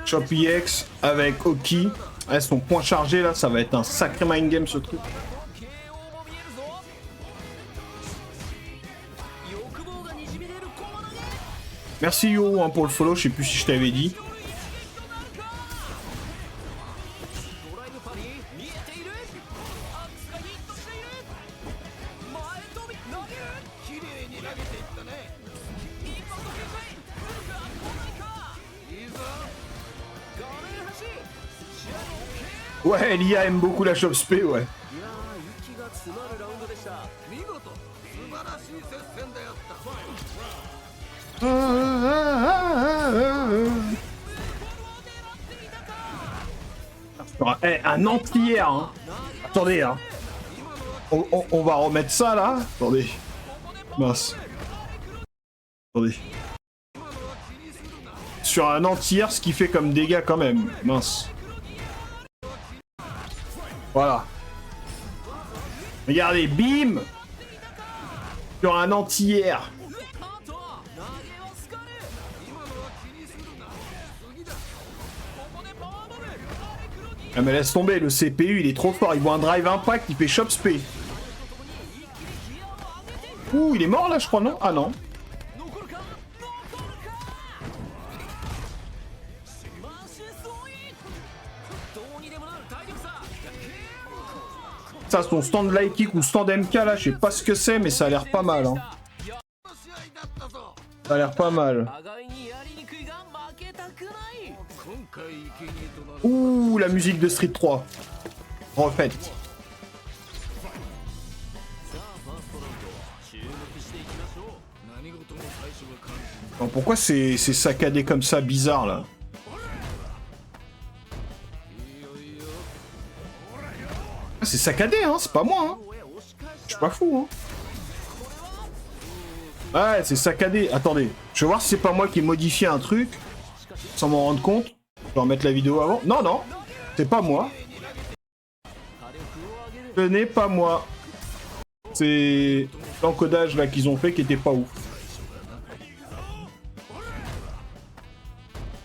Chop EX avec Oki. Ouais, son point chargé là, ça va être un sacré mind game ce truc. Merci Yo hein, pour le follow, je sais plus si je t'avais dit. Ouais, Lia aime beaucoup la Chop Spé, ouais. Hey, un anti-hier, hein. Attendez, hein. On va remettre ça, là. Attendez. Mince. Attendez. Sur un anti-hier, ce qui fait comme dégâts, quand même. Mince. Voilà. Regardez, bim. Sur un anti-hier. Ah mais laisse tomber, le CPU il est trop fort, il voit un drive impact, il fait chop spé. Ouh, il est mort là je crois, non? Ah non. Ça, son stand light kick ou stand MK là, je sais pas ce que c'est, mais ça a l'air pas mal. Hein. Ça a l'air pas mal. Ouh, la musique de Street 3. Refaite. Non, pourquoi c'est saccadé comme ça, bizarre là? Ah, c'est saccadé, hein, c'est pas moi, hein. Je suis pas fou, hein. Ouais, c'est saccadé. Attendez, je vais voir si c'est pas moi qui ai modifié un truc sans m'en rendre compte. Je vais remettre la vidéo avant. Non, non, c'est pas moi. Ce n'est pas moi. C'est l'encodage là qu'ils ont fait qui était pas ouf.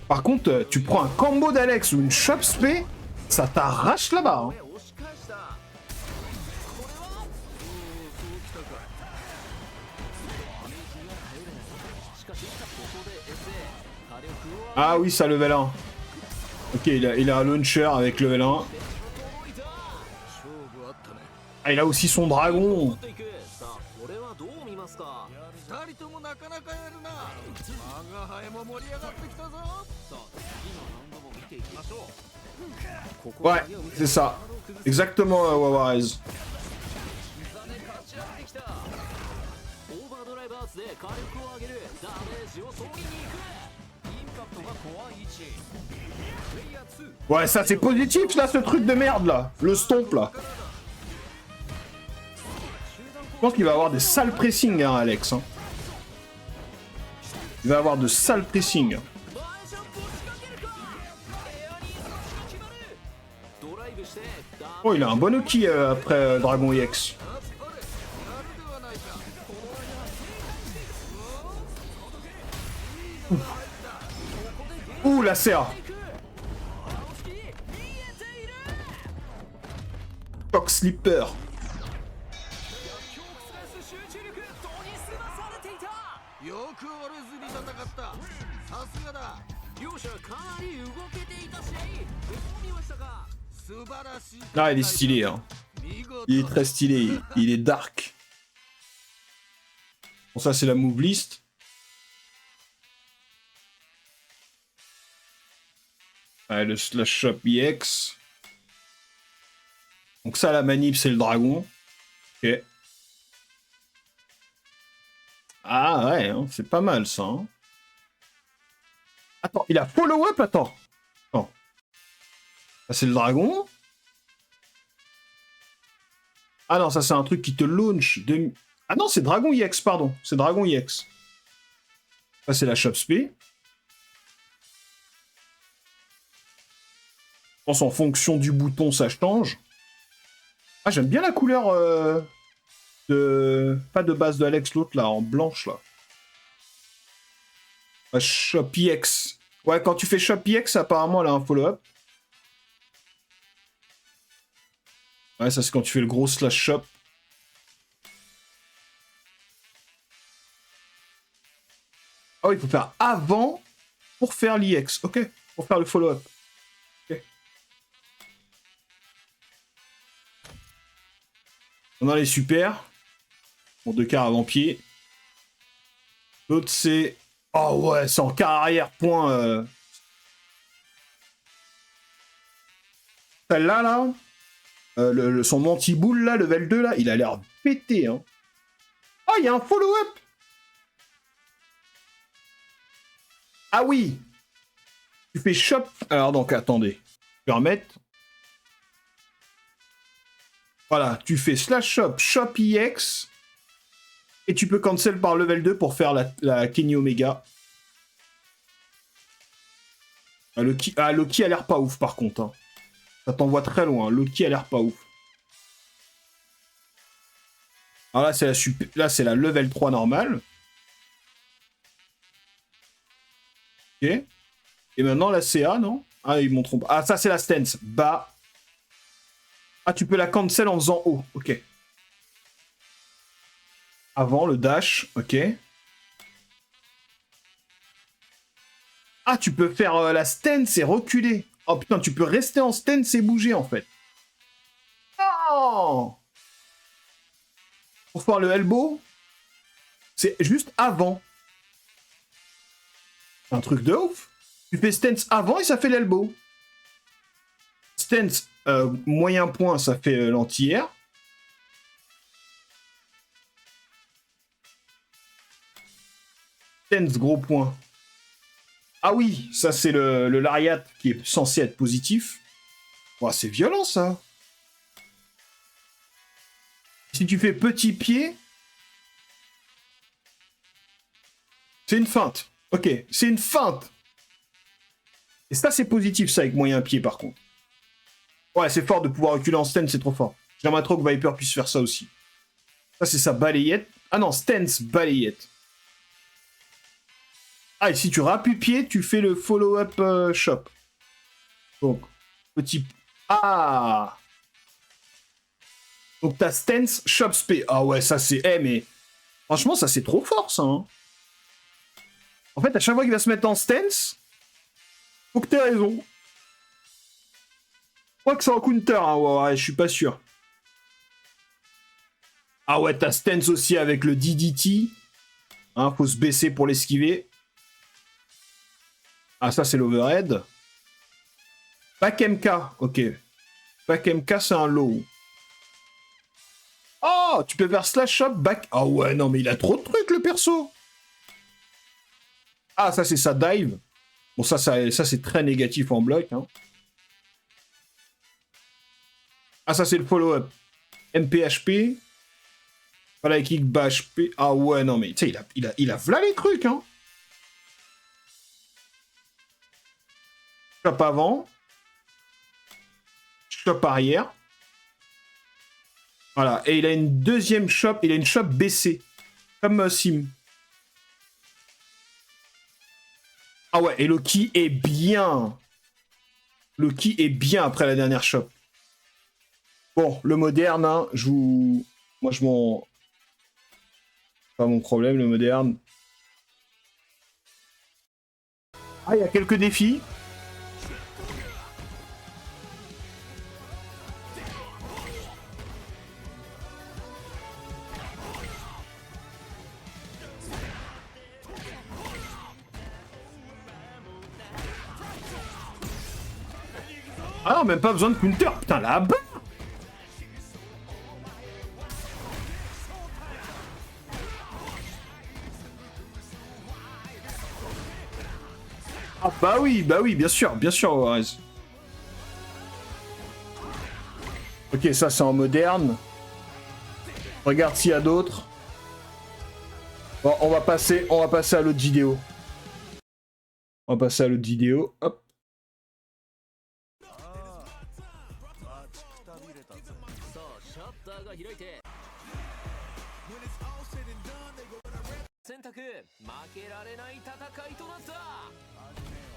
Par contre, tu prends un combo d'Alex ou une chop spé, ça t'arrache là-bas. Hein. Ah oui, ça level 1. Ok, il a un launcher avec level 1. Ah, il a aussi son dragon. Ouais, c'est ça. Exactement, Wawarez. Ouais, ça c'est positif là, ce truc de merde là. Le stomp là. Je pense qu'il va avoir des sales pressing, hein, Alex. Hein. Il va avoir de sales pressing. Oh, il a un bon Oki après Dragon EX. Ouh, la CA. Shock Slipper. Ah, il est stylé, hein. Il est très stylé, il est dark. Bon, ça c'est la move list. Ouais, le slash shop EX. Donc ça, la manip, c'est le dragon. Ok. Ah ouais, hein, c'est pas mal ça. Hein. Attends, il a follow-up, attends. Oh. Ah, c'est le dragon. Ah non, ça c'est un truc qui te launch. Ah non, c'est Dragon EX, pardon. C'est Dragon EX. Ça c'est la Shop Spé. Je pense en fonction du bouton, ça change. Ah, j'aime bien la couleur de... Pas de base de Alex, l'autre là, en blanche là. La Shop EX. Ouais, quand tu fais Shop EX, apparemment elle a un follow-up. Ouais, ça c'est quand tu fais le gros slash shop. Oh, il faut faire avant pour faire l'EX. Ok, pour faire le follow-up. Ok. On a les super. Pour 2 quarts avant-pied. L'autre c'est... Oh ouais, c'est en quart arrière, point. Celle-là, là, son anti-boule, là, level 2, là, il a l'air pété, hein. Oh, il y a un follow-up. Ah oui. Tu fais shop... Alors, donc, attendez. Je vais remettre. Voilà, tu fais slash shop, shop EX... Et tu peux cancel par level 2 pour faire la Kenny Omega. Loki a l'air pas ouf par contre. Hein. Ça t'envoie très loin. Loki a l'air pas ouf. Alors là, c'est la level 3 normale. Ok. Et maintenant la CA, non? Ah, ils m'ont trompé. Ah, ça c'est la stance. Bas. Ah, tu peux la cancel en faisant haut. Ok. Avant le dash, ok. Ah, tu peux faire la stance et reculer. Oh putain, tu peux rester en stance et bouger en fait. Oh! Pour faire le elbow, c'est juste avant. Un truc de ouf. Tu fais stance avant et ça fait l'elbow. Stance moyen point, ça fait l'anti-air. Stance gros point. Ah oui, ça c'est le lariat qui est censé être positif. Oh, c'est violent ça. Si tu fais petit pied, c'est une feinte. Ok, c'est une feinte. Et ça c'est positif ça avec moyen pied par contre. Ouais, c'est fort de pouvoir reculer en stance, c'est trop fort. J'aimerais trop que Viper puisse faire ça aussi. Ça c'est sa balayette. Ah non, stance balayette. Ah, et si tu rappuies pied, tu fais le follow-up shop. Donc, petit... Ah! Donc, ta stance shop spé. Ah ouais, ça c'est... Eh, mais... Franchement, ça c'est trop fort, ça. Hein. En fait, à chaque fois qu'il va se mettre en stance, faut que t'aies raison. Je crois que c'est en counter, hein. Ouais, je suis pas sûr. Ah ouais, ta stance aussi avec le DDT. Hein, faut se baisser pour l'esquiver. Ah, ça, c'est l'overhead. Back MK, ok. Back MK, c'est un low. Oh, tu peux faire slash up, back... Ah ouais, non, mais il a trop de trucs, le perso. Ah, ça, c'est sa dive. Bon, ça c'est très négatif en bloc. Hein. Ah, ça, c'est le follow-up. MPHP. Voilà, kick bash P. Ah ouais, non, mais tu sais, il a v'là les trucs, hein. Shop avant. Shop arrière. Voilà. Et il a une deuxième shop. Il a une shop baissée. Comme Sim. Ah ouais, et Loki est bien. Loki est bien après la dernière shop. Bon, le moderne, hein, je vous... Moi, je m'en... Pas mon problème, le moderne. Ah, il y a quelques défis. Ah non, même pas besoin de counter. Putain, là-bas. Ah bah oui, bien sûr, Warez. Ok, ça c'est en moderne. Regarde s'il y a d'autres. Bon, on va passer à l'autre vidéo. On va passer à l'autre vidéo. Hop.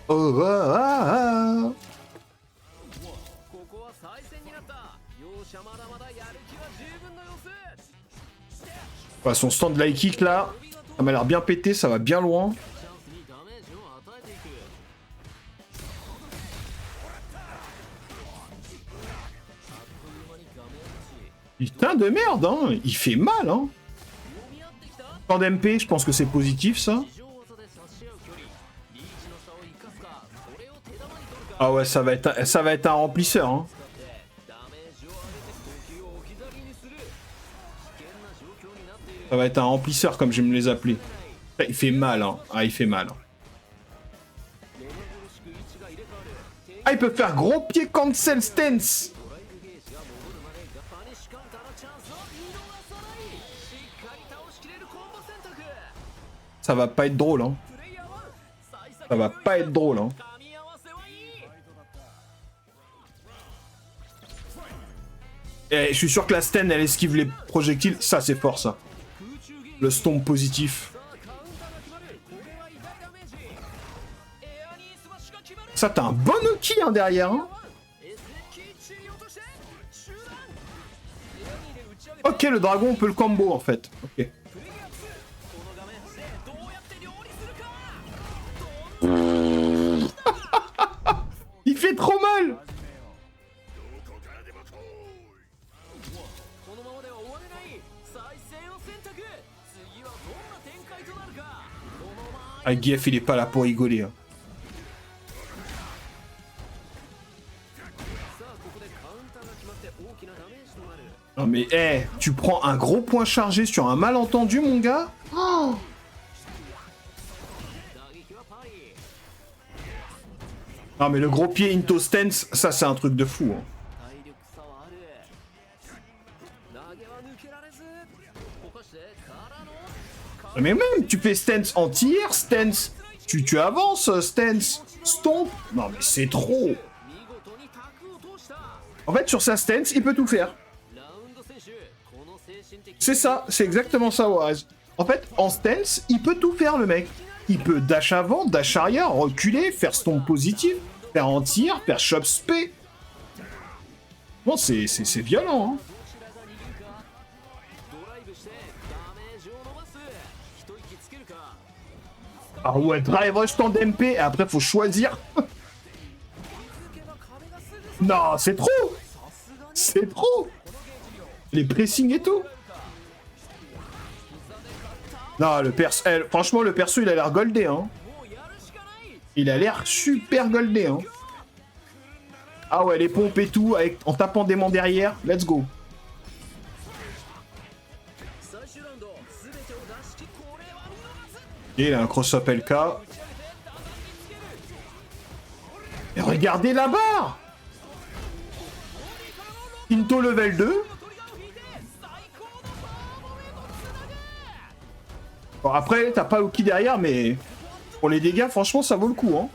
Oh, ah, ah, ah. Ouais, son stand light kick là, ça m'a l'air bien pété, ça va bien loin. Putain de merde, hein, il fait mal, hein. Stand MP, je pense que c'est positif ça. Ah ouais, ça va être un remplisseur, hein. Ça va être un remplisseur comme j'aime les appeler. Il fait mal, hein. Ah, il fait mal. Ah, il peut faire gros pied cancel stance. Ça va pas être drôle, hein. Ça va pas être drôle, hein. Et je suis sûr que la Sten, elle esquive les projectiles. Ça, c'est fort, ça. Le stomp positif. Ça, t'as un bon Oki hein, derrière. Hein. Ok, le dragon, on peut le combo, en fait. Ok. Il fait trop mal. Ah, Gief, il est pas là pour rigoler. Hein. Non mais, tu prends un gros point chargé sur un malentendu, mon gars. Oh non mais le gros pied into stance, ça c'est un truc de fou. Hein. Mais même, tu fais stance anti-air, stance. Tu avances, stance. Stomp. Non mais c'est trop. En fait, sur sa stance, il peut tout faire. C'est ça, c'est exactement ça, Warez. En fait, en stance, il peut tout faire, le mec. Il peut dash avant, dash arrière, reculer, faire stomp positif, faire anti-air, faire chop spé. Bon, c'est violent, hein. Ah ouais, drive rush stand MP, et après faut choisir. Non, c'est trop. C'est trop. Les pressings et tout. Non, le perso... franchement, le perso, il a l'air goldé, hein. Il a l'air super goldé, hein. Ah ouais, les pompes et tout, en tapant des mains derrière. Let's go. Et il a un cross-up LK. Et regardez la barre. Into level 2. Bon, après, t'as pas Oki derrière, mais pour les dégâts, franchement, ça vaut le coup. Hein.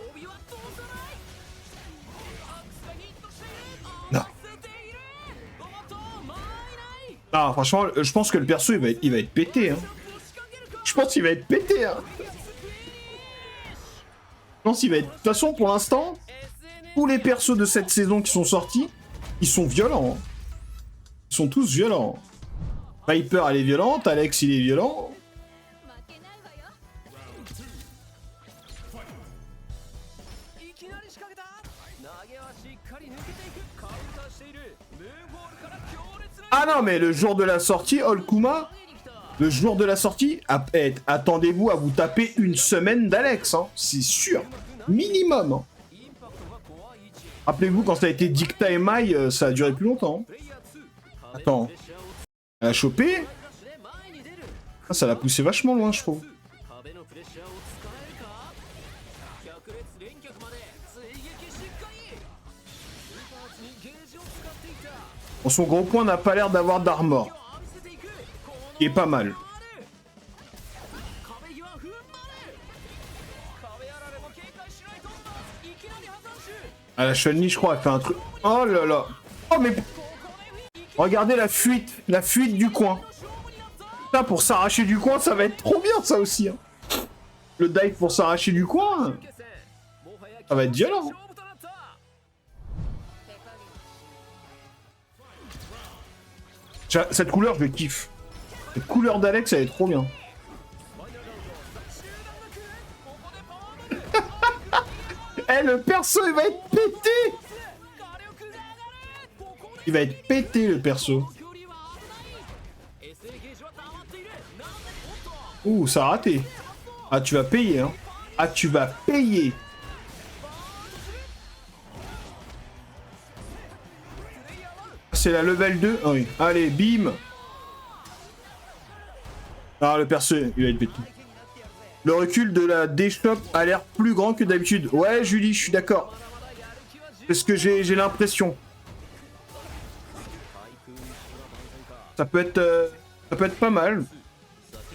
Non. Non, franchement, je pense que le perso, il va être pété. Hein. Je pense qu'il va être pété. Hein. Je pense qu'il va être... De toute façon, pour l'instant, tous les persos de cette saison qui sont sortis, ils sont violents. Hein. Ils sont tous violents. Viper, elle est violente. Alex, il est violent. Ah non, mais le jour de la sortie, Olkuma, le jour de la sortie, attendez-vous à vous taper une semaine d'Alex, hein, c'est sûr, minimum. Hein. Rappelez-vous, quand ça a été Dicta et Mai, ça a duré plus longtemps. Hein. Attends, elle a chopé. Ah, ça l'a poussé vachement loin, je trouve. Bon, son gros point n'a pas l'air d'avoir d'armor. qui est pas mal. Ah, la Chun-Li, je crois, elle fait un truc... Oh là là. Oh, mais... Regardez la fuite du coin. Là, pour s'arracher du coin, ça va être trop bien, ça aussi. Hein. Le dive pour s'arracher du coin, ça va être violent. Cette couleur, je le kiffe. Cette couleur d'Alex, elle est trop bien. Eh, le perso, il va être pété. Il va être pété, le perso. Ouh, ça a raté. Ah, tu vas payer, hein. Ah, tu vas payer. C'est la level 2. Ah oui. Allez, bim. Ah, le perso, il va être pété. Le recul de la D-Shop a l'air plus grand que d'habitude. Ouais, Julie, je suis d'accord. C'est ce que j'ai l'impression. Ça peut être pas mal.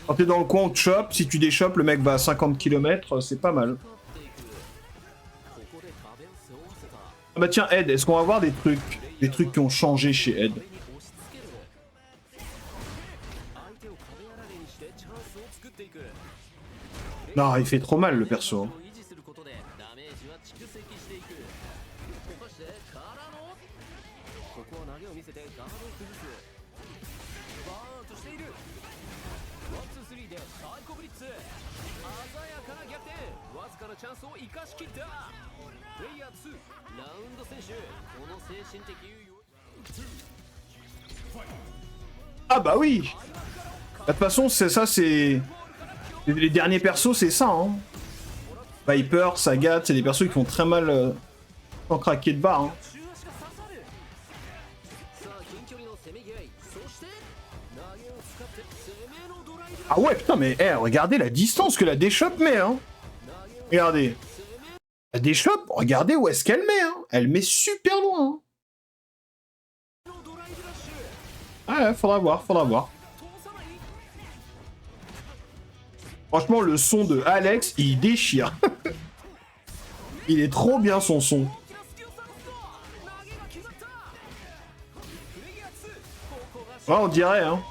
Quand t'es dans le coin, on te chope. Si tu déchopes, le mec va à 50 km, c'est pas mal. Ah bah tiens, Ed, est-ce qu'on va voir des trucs qui ont changé chez Ed? Non, il fait trop mal, le perso. Ah bah oui. De toute façon, c'est ça, c'est... Les derniers persos, c'est ça, hein. Viper, Sagat, c'est des persos qui font très mal sans craquer de barre, hein. Ah ouais, putain, mais regardez la distance que la D-Shop met, hein. Regardez. La D-Shop, regardez où est-ce qu'elle met, hein. Elle met super loin, hein. Ah ouais, faudra voir, faudra voir. Franchement, le son de Alex, il déchire. Il est trop bien, son son. Ouais, on dirait, hein.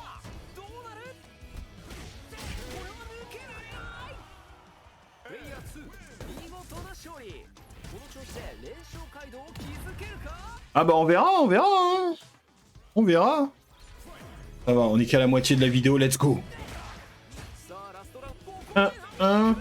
Ah bah on verra, hein. On verra. Ça va, on est qu'à la moitié de la vidéo, let's go. 1.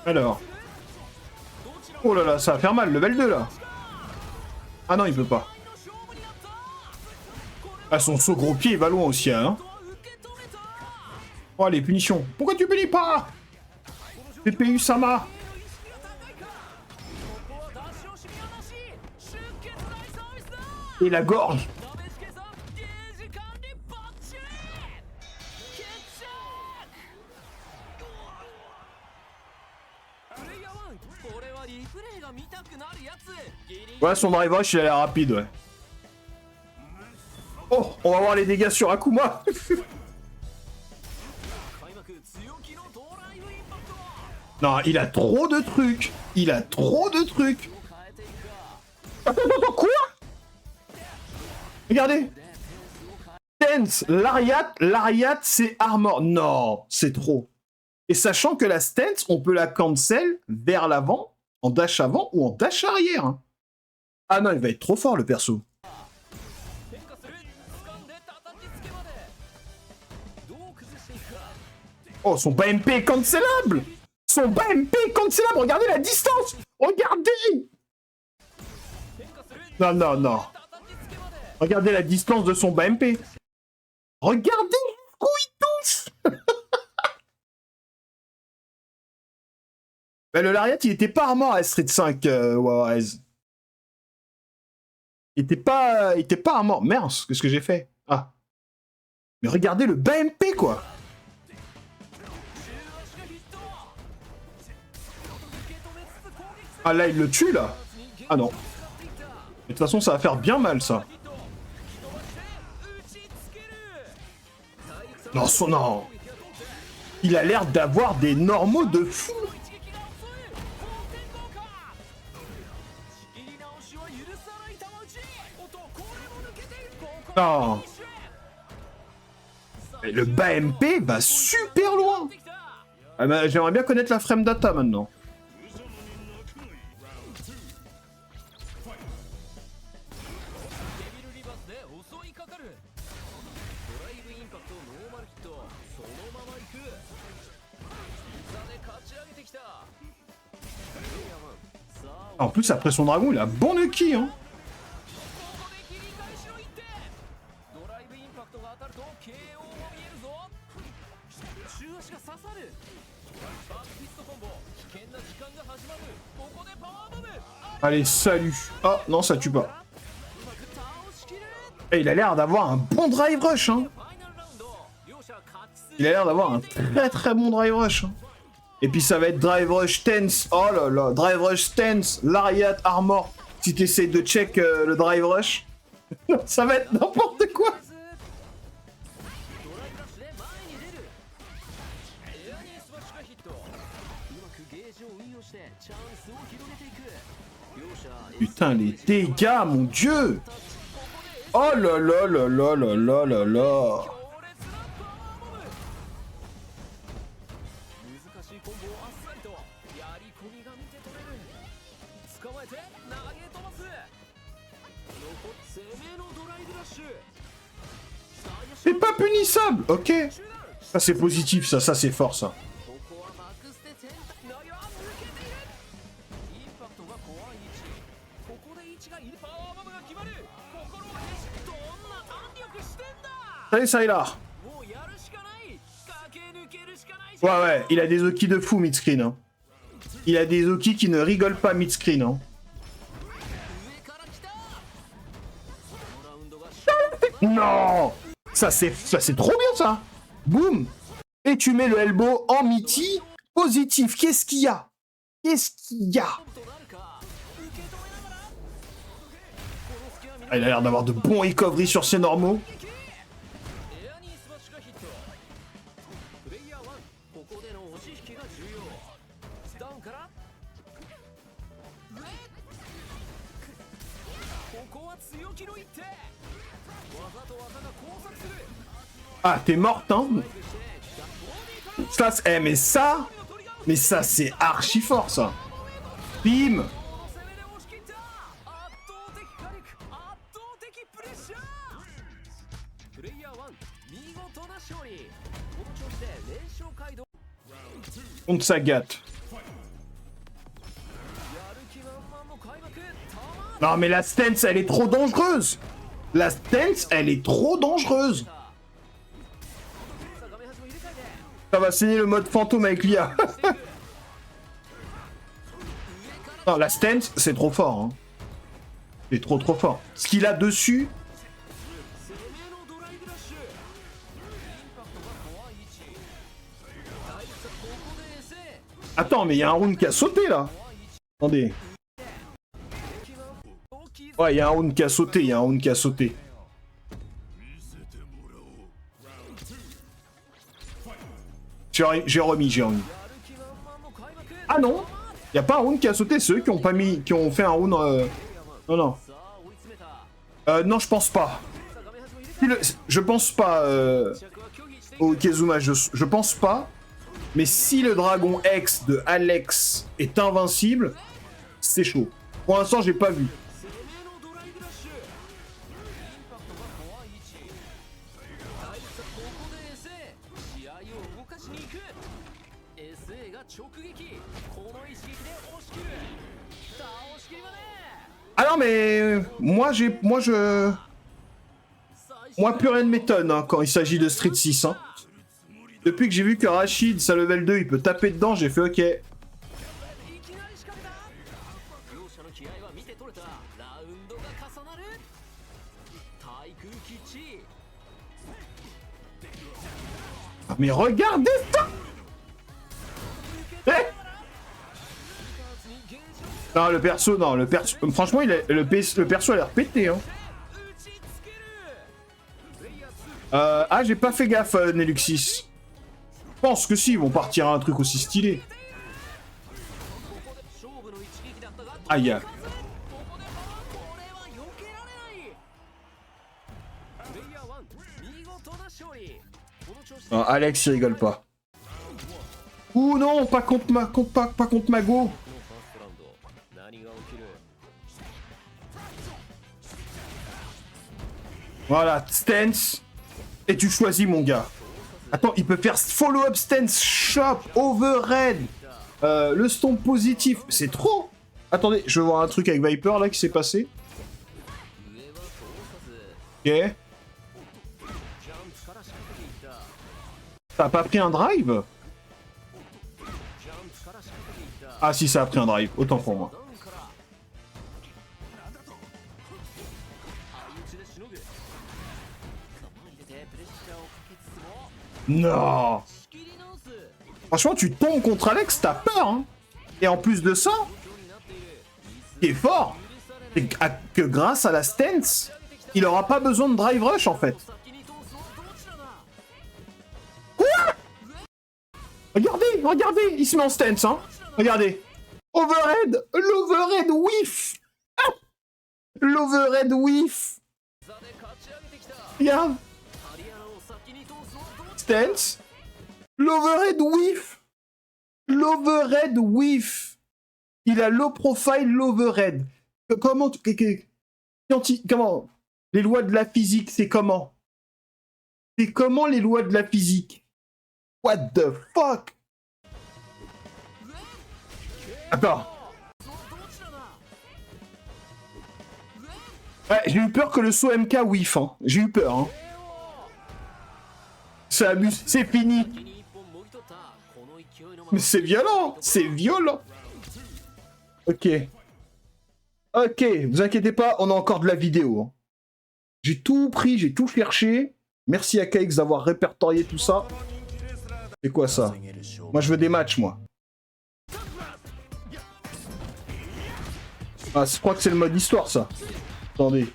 Alors. Oh là là, ça va faire mal, level 2 là. Ah non, il peut pas. Ah, son saut gros pied, il va loin aussi, hein. Oh, les punitions. Pourquoi tu punis pas PPU Sama. Et la gorge. Ouais, son drive rush, il a l'air rapide, ouais. Oh, on va voir les dégâts sur Akuma. Non, il a trop de trucs. Il a trop de trucs. Attends, quoi? Regardez. Stance, Lariat, c'est armor. Non, c'est trop. Et sachant que la stance, on peut la cancel vers l'avant, en dash avant ou en dash arrière. Hein. Ah non, il va être trop fort, le perso. Oh, son bas MP est cancellable. Son bas MP est cancellable. Regardez la distance. Regardez. Non, non, non. Regardez la distance de son bas MP. Regardez où il touche. Bah, le Lariat, il était pas armor à Street 5, Warez. Il était pas armor. Merde, qu'est-ce que j'ai fait? Ah. Mais regardez le BMP, quoi. Ah, là, il le tue, là. Ah, non. De toute façon, ça va faire bien mal, ça. Non, non. Il a l'air d'avoir des normaux de fou. Non. Et le BMP va super loin. Ah bah, j'aimerais bien connaître la frame data maintenant. En plus, après son dragon, il a bon Nuki, hein. Allez, salut. Oh, non, ça tue pas. Et il a l'air d'avoir un bon drive rush, hein. Il a l'air d'avoir un très très bon drive rush. Hein. Et puis ça va être drive rush stance. Oh là là, drive rush stance, Lariat, armor. Si tu essaies de check le drive rush, ça va être n'importe quoi. Putain, les dégâts, mon dieu. Oh là là là là là là là là. C'est pas punissable, ok. Ça c'est positif, ça c'est fort ça. Salut Sylar. Ouais, il a des Oki de fou mid-screen. Hein. Il a des Oki qui ne rigolent pas mid-screen. Hein. Non. Ça c'est trop bien ça. Boum. Et tu mets le elbow en miti. Positif. Qu'est-ce qu'il y a? Qu'est-ce qu'il y a? Ah, il a l'air d'avoir de bons recovery sur ses normaux. Ah, t'es morte, hein? Ça, mais ça, c'est archi fort, ça. Bim. Contre Sagat. Non, mais la stance, elle est trop dangereuse. La stance, elle est trop dangereuse. Ça va saigner le mode fantôme avec l'IA. Non, la stance, c'est trop fort. Hein. C'est trop fort. Ce qu'il a dessus... Attends, mais il y a un round qui a sauté, là. Attendez. Ouais, il y a un round qui a sauté, J'ai remis. Ah non, il y a pas un round qui a sauté, c'est eux qui ont pas mis, qui ont fait un round. Non. Non, je pense pas. Je pense pas au Kezuma, je pense pas. Mais si le dragon X de Alex est invincible, c'est chaud. Pour l'instant, j'ai pas vu. Ah non mais moi plus rien ne m'étonne hein, quand il s'agit de Street 6 hein. Depuis que j'ai vu que Rachid sa level 2 il peut taper dedans, j'ai fait ok. Ah, mais regardez ça. Eh, non, le perso, non, le perso... Franchement, le perso a l'air pété, hein. Ah, j'ai pas fait gaffe, Neluxis. Je pense que si, ils vont partir à un truc aussi stylé. Aïe. Non, Alex, il rigole pas. Ouh non, pas contre pas contre Mago. Voilà, stance. Et tu choisis, mon gars. Attends, il peut faire follow-up stance, shop, overhead. Le stomp positif. C'est trop. Attendez, je veux voir un truc avec Viper, là, qui s'est passé. Ok. T'as pas pris un drive? Ah si, ça a pris un drive. Autant pour moi. Non. Franchement, tu tombes contre Alex, t'as peur, hein. Et en plus de ça, ce qui est fort, c'est que grâce à la stance, il aura pas besoin de drive rush, en fait. Quoi? Regardez, regardez, il se met en stance, hein. Regardez. Overhead, l'overhead whiff. Ah, l'overhead whiff. Regarde. Stance. L'overhead whiff. L'overhead whiff. Il a low profile, l'overhead. Comment... Comment? Les lois de la physique, c'est comment? C'est comment les lois de la physique? What the fuck? Attends. Ouais, j'ai eu peur que le saut MK whiff, hein. J'ai eu peur, hein. Ça amuse, c'est fini. Mais c'est violent, c'est violent. Ok. Ok, vous inquiétez pas, on a encore de la vidéo. Hein. J'ai tout pris, j'ai tout cherché. Merci à KX d'avoir répertorié tout ça. C'est quoi ça? Moi je veux des matchs, moi. Ah, je crois que c'est le mode histoire, ça. Attendez.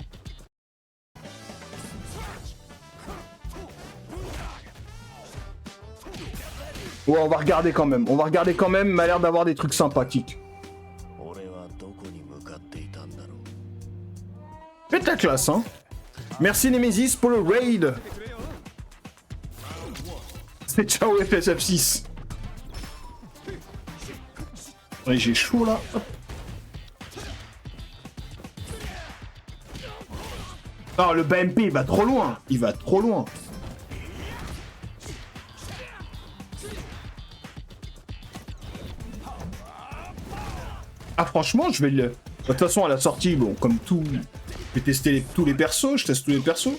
Ouais, on va regarder quand même. On va regarder quand même, m'a l'air d'avoir des trucs sympathiques. Faites la classe, hein. Merci Nemesis pour le raid. C'est ciao FSF6. Ouais, j'ai chaud là. Hop. Non, le BMP, il va trop loin. Il va trop loin. Ah, franchement, je vais le... De toute façon, à la sortie, bon, comme tout... Je vais tester tous les persos, je teste tous les persos.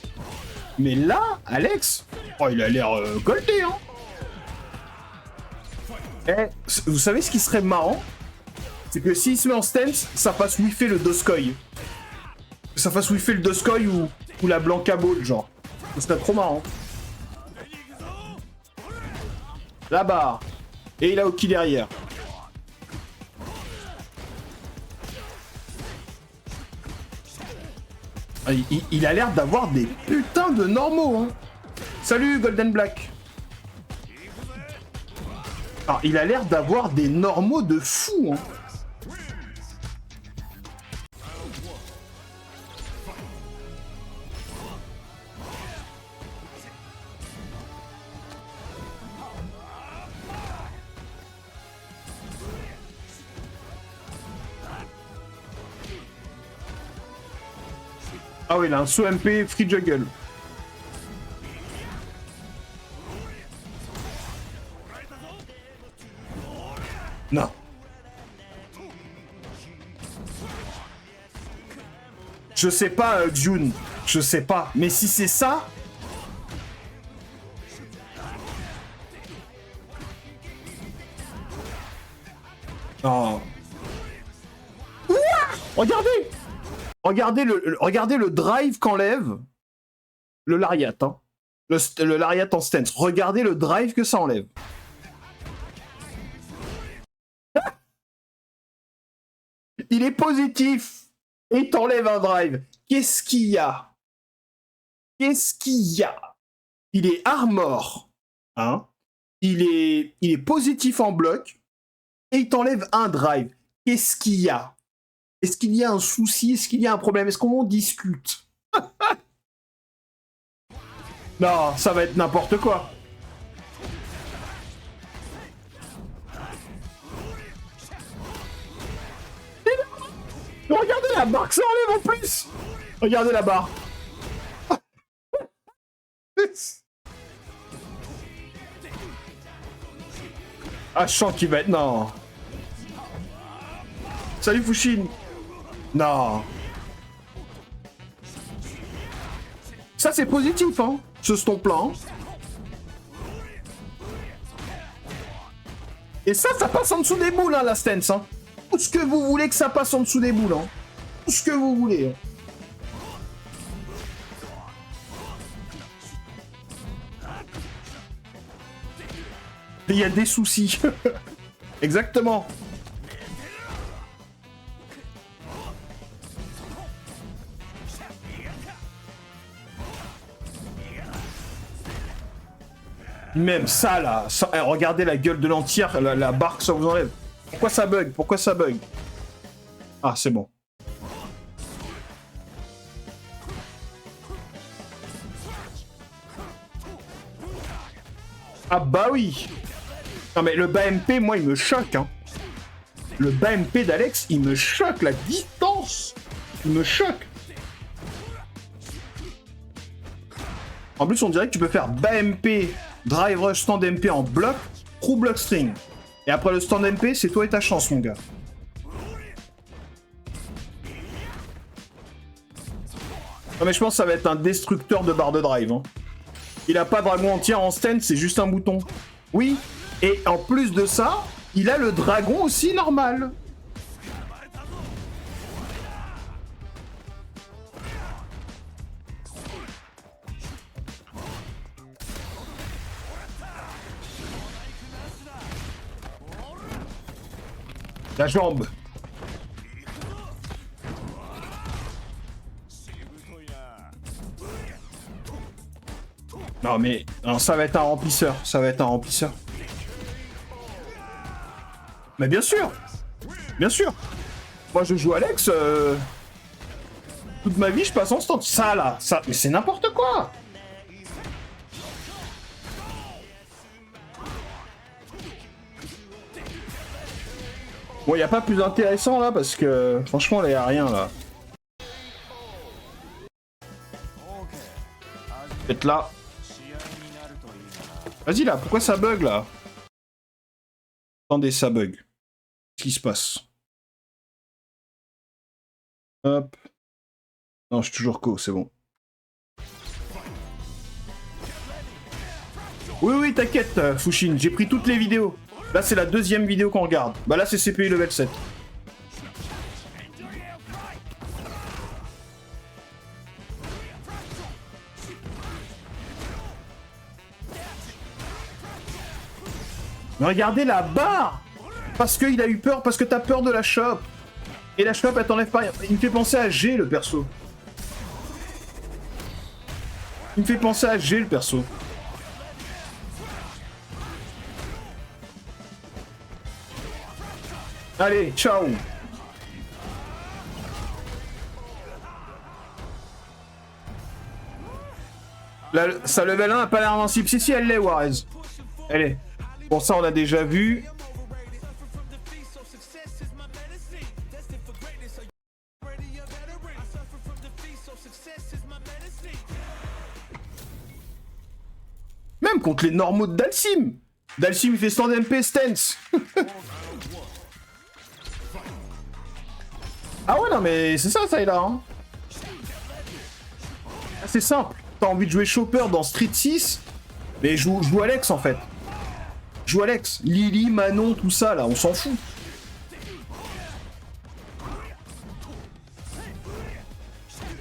Mais là, Alex... Oh, il a l'air goldé, hein. Eh, vous savez ce qui serait marrant? C'est que s'il se met en stance, ça fasse whiffer le Doskoy. Ça fasse whiffer le Doskoy ou la Blanca Ball, genre. Ce serait trop marrant. La barre. Et il a Oki derrière. Ah, il a l'air d'avoir des putains de normaux, hein. Salut, Golden Black. Alors, il a l'air d'avoir des normaux de fou, hein. Ah oui, il a un saut MP free juggle. Non. Je sais pas, June. Je sais pas. Mais si c'est ça... Non. Ouah, regardez! Regardez le drive qu'enlève. le lariat, hein. Le lariat en stance. Regardez le drive que ça enlève. Il est positif. Et il t'enlève un drive. Qu'est-ce qu'il y a? Qu'est-ce qu'il y a? Il est armor. Hein? Il est positif en bloc. Et il t'enlève un drive. Qu'est-ce qu'il y a? Est-ce qu'il y a un souci? Est-ce qu'il y a un problème? Est-ce qu'on en discute? Non, ça va être n'importe quoi. Regardez la barre que ça enlève en plus. Regardez la barre. Ah, je sens qu'il va être... Non. Salut Fushin. Non. Ça, c'est positif, hein, ce stomp-là. Hein. Et ça passe en dessous des boules, hein, la stance. Hein. Tout ce que vous voulez que ça passe en dessous des boules. Hein. Tout ce que vous voulez. Hein. Il y a des soucis. Exactement. Même ça, là. Ça, regardez la gueule de l'entière, la barre que ça vous enlève. Pourquoi ça bug? Pourquoi ça bug? Ah, c'est bon. Ah bah oui. Non mais le bas MP, moi, il me choque, hein. Le bas MP d'Alex, il me choque, la distance. Il me choque. En plus, on dirait que tu peux faire bas MP, drive rush, stand MP en bloc, true block string. Et après le stand MP, c'est toi et ta chance, mon gars. Non mais je pense que ça va être un destructeur de barre de drive. Hein. Il a pas dragon entière en stand, c'est juste un bouton. Oui, et en plus de ça, il a le dragon aussi normal. La jambe. Non mais non, ça va être un remplisseur, ça va être un remplisseur. Mais bien sûr. Bien sûr. Moi je joue Alex toute ma vie je passe en stand. Ça là, ça mais c'est n'importe quoi. Bon, y a pas plus intéressant là parce que franchement, là y a rien là. Peut-être là. Vas-y là, pourquoi ça bug là? Attendez, ça bug. Qu'est-ce qui se passe? Hop. Non, je suis toujours co, c'est bon. Oui, oui, t'inquiète, Fushin, j'ai pris toutes les vidéos. Là, c'est la deuxième vidéo qu'on regarde. Bah là, c'est CPI level 7. Mais regardez la barre. Parce qu'il a eu peur, parce que t'as peur de la shop. Et la shop, elle t'enlève pas. Il me fait penser à G, le perso. Il me fait penser à G, le perso. Allez, ciao. Sa level 1 a pas l'air invincible. Si, elle l'est, Warez. Elle est. Bon, ça, on a déjà vu. Même contre les normaux de Dalsim. Dalsim, il fait stand MP stance. Ah ouais, non, mais c'est ça, ça est là. Hein. C'est simple. T'as envie de jouer Chopper dans Street 6, mais joue Alex, en fait. Joue Alex. Lily, Manon, tout ça, là, on s'en fout.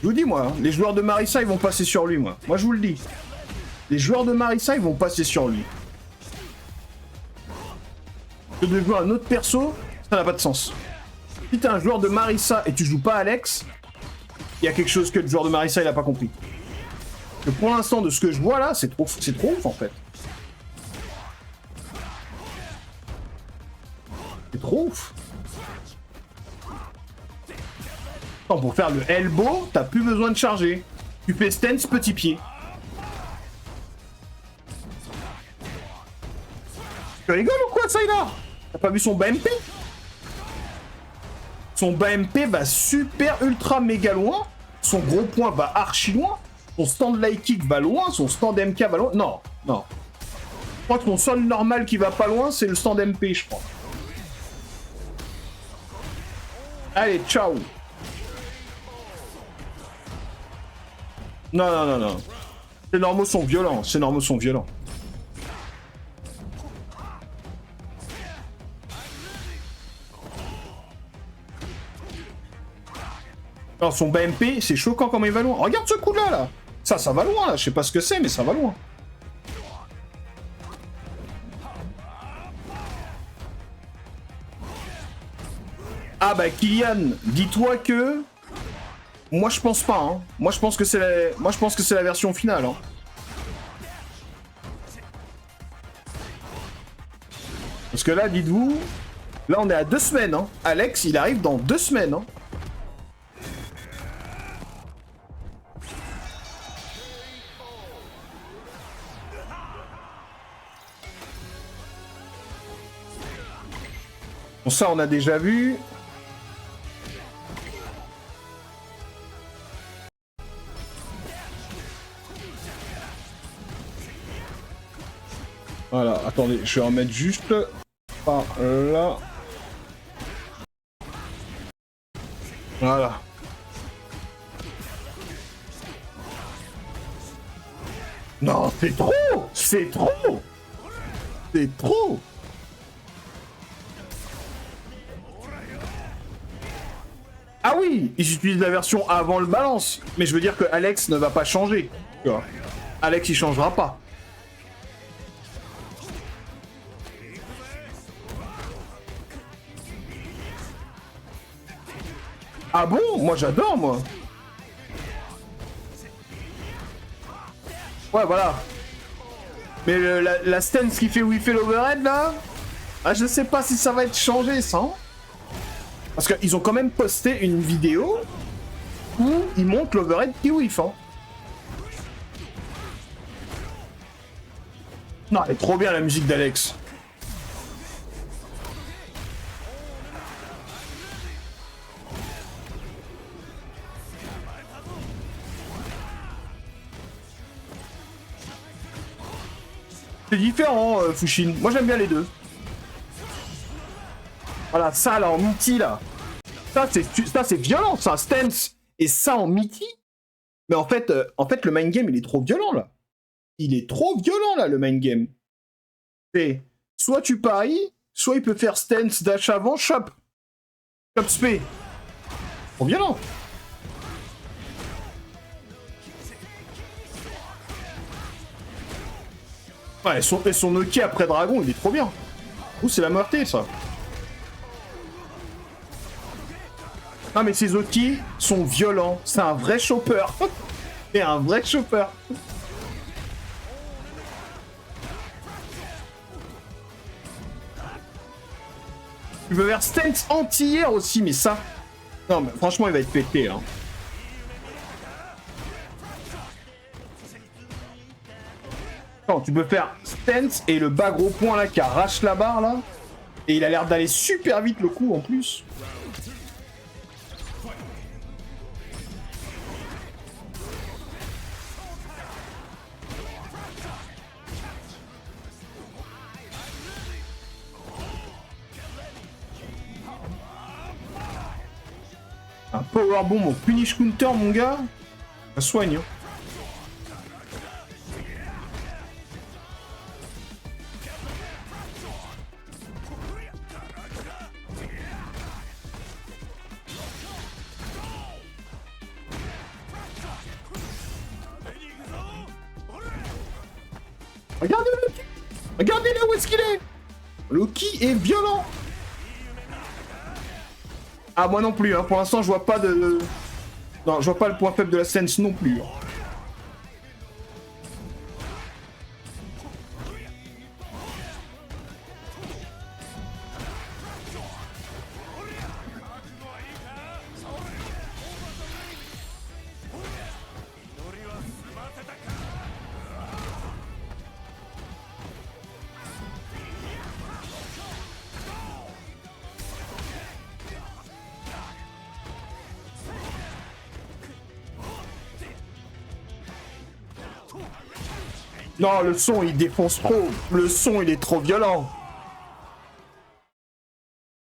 Je vous dis, moi, hein, les joueurs de Marissa, ils vont passer sur lui, moi. Moi, je vous le dis. Les joueurs de Marissa, ils vont passer sur lui. Que de jouer un autre perso, ça n'a pas de sens. Si t'es un joueur de Marissa et tu joues pas Alex, il y a quelque chose que le joueur de Marissa, il a pas compris. Que pour l'instant, de ce que je vois là, c'est trop ouf, en fait. C'est trop ouf. Attends, pour faire le elbow, t'as plus besoin de charger. Tu fais stance petit pied. Tu rigoles ou quoi, Sylar? T'as pas vu son BMP? Son BMP va super ultra méga loin. Son gros point va archi loin. Son stand light kick va loin. Son stand MK va loin. Non, non. Je crois que ton sol normal qui va pas loin, c'est le stand MP, je crois. Allez, ciao. Non, non, non, non. Ces normaux sont violents. Ces normaux sont violents. Alors, son BMP, c'est choquant comme il va loin. Regarde ce coup-là, là. Ça va loin, là. Je sais pas ce que c'est, mais ça va loin. Ah bah, Kylian, dis-toi que... Moi, je pense pas, hein. Moi, je pense que c'est la version finale, hein. Parce que là, dites-vous... Là, on est à 2 semaines, hein. Alex, il arrive dans 2 semaines, hein. Bon, ça, on a déjà vu. Voilà, attendez, je vais en mettre juste par là. Voilà. Non, c'est trop! C'est trop! C'est trop! Ah oui, ils utilisent la version avant le balance. Mais je veux dire que Alex ne va pas changer. Tu vois. Alex, il changera pas. Ah bon? Moi, j'adore, moi. Ouais, voilà. Mais la stance qui fait où il fait l'overhead, là, ah, je sais pas si ça va être changé, ça. Hein. Parce qu'ils ont quand même posté une vidéo où ils montrent l'overhead qui whiff. Hein. Non, elle est trop bien, la musique d'Alex. C'est différent, Fushin. Moi, j'aime bien les deux. Voilà, ça, là, en multi, là. Ça, c'est violent, ça, stance. Et ça, en multi. Mais en fait, le main game, il est trop violent, là. Il est trop violent, là, le main game. C'est soit tu paries, soit il peut faire stance, dash avant, chop. Chop spé. Trop violent. Ouais, et son Nokia après Dragon, il est trop bien. Ouh, c'est la moitié, ça. Ah, mais ces Oki sont violents. C'est un vrai chopper. C'est un vrai chopper. Tu veux faire stance anti-air aussi, mais ça... Non, mais franchement, il va être pété, hein. Non, tu peux faire stance et le bas gros point là qui arrache la barre là. Et il a l'air d'aller super vite le coup en plus. Un powerbomb au punish counter mon gars. Ça soigne. Hein. Regardez Loki. Regardez là où est-ce qu'il est. Loki est violent. Ah, moi non plus, hein. Pour l'instant, je vois pas de... Non, je vois pas le point faible de la Sense non plus. Hein. Non, le son, il défonce trop. Le son, il est trop violent.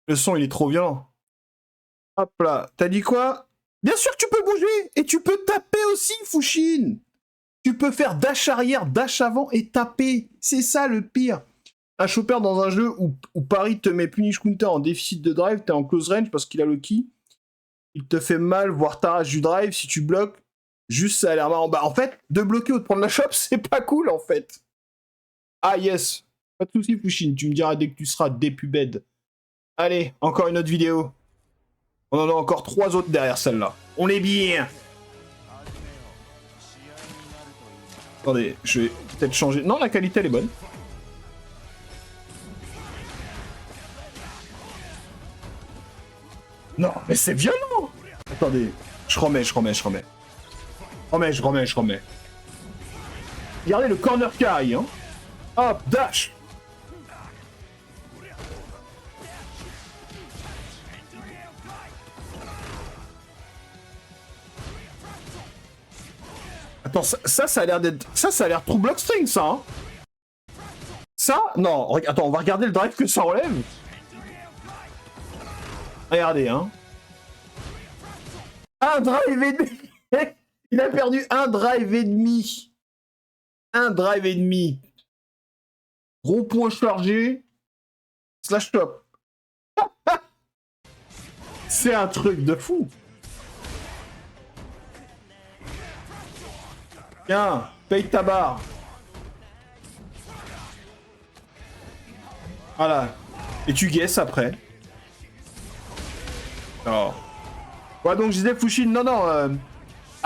Le son, il est trop violent. Hop là. T'as dit quoi? Bien sûr que tu peux bouger. Et tu peux taper aussi, Fushin. Tu peux faire dash arrière, dash avant et taper. C'est ça le pire. Un chopper dans un jeu où Paris te met Punish Counter en déficit de drive, t'es en close range parce qu'il a le ki. Il te fait mal, voire t'arrache du drive si tu bloques. Juste, ça a l'air marrant. Bah, en fait, de bloquer ou de prendre la chope, c'est pas cool, en fait. Ah, yes. Pas de soucis, Fushin. Tu me diras dès que tu seras dépubed. Allez, encore une autre vidéo. On en a encore 3 autres derrière celle-là. On est bien. Attendez, je vais peut-être changer. Non, la qualité, elle est bonne. Non, mais c'est violent. Attendez, je remets. Je remets. Regardez le corner carry, hein. Hop, dash. Attends, ça a l'air d'être... Ça a l'air true block string, ça, hein. Ça, non, attends, on va regarder le drive que ça enlève. Regardez, hein. Un drive et demi. Il a perdu un drive et demi. Un drive et demi. Gros point chargé. Slash top. C'est un truc de fou. Tiens, paye ta barre. Voilà. Et tu guesses après. Oh. Ouais, donc je disais Fushin, non.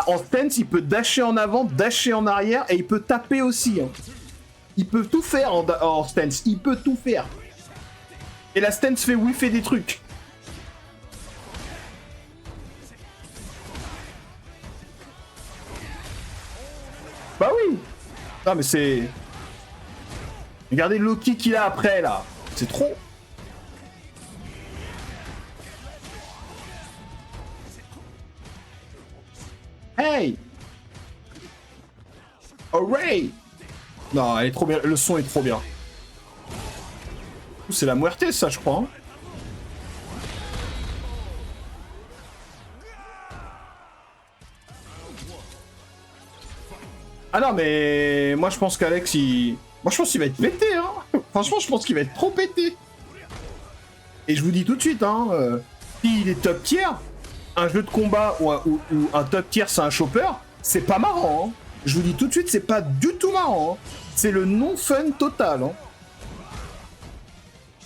En stance, il peut dasher en avant, dasher en arrière, et il peut taper aussi. Hein. Il peut tout faire en stance. Il peut tout faire. Et la stance fait whiffer des trucs. Bah oui. Non mais c'est... Regardez Loki qu'il a après, là. C'est trop. Hey! Hooray! Non, elle est trop bien. Le son est trop bien. C'est la muerte, ça, je crois. Hein. Ah non, mais... Moi, je pense qu'Alex, il... Moi, je pense qu'il va être pété, hein. Franchement, je pense qu'il va être trop pété. Et je vous dis tout de suite, hein, s'il est top tier, un jeu de combat ou un top tier, c'est un chopper, c'est pas marrant, hein. Je vous dis tout de suite, c'est pas du tout marrant, hein. C'est le non-fun total, hein.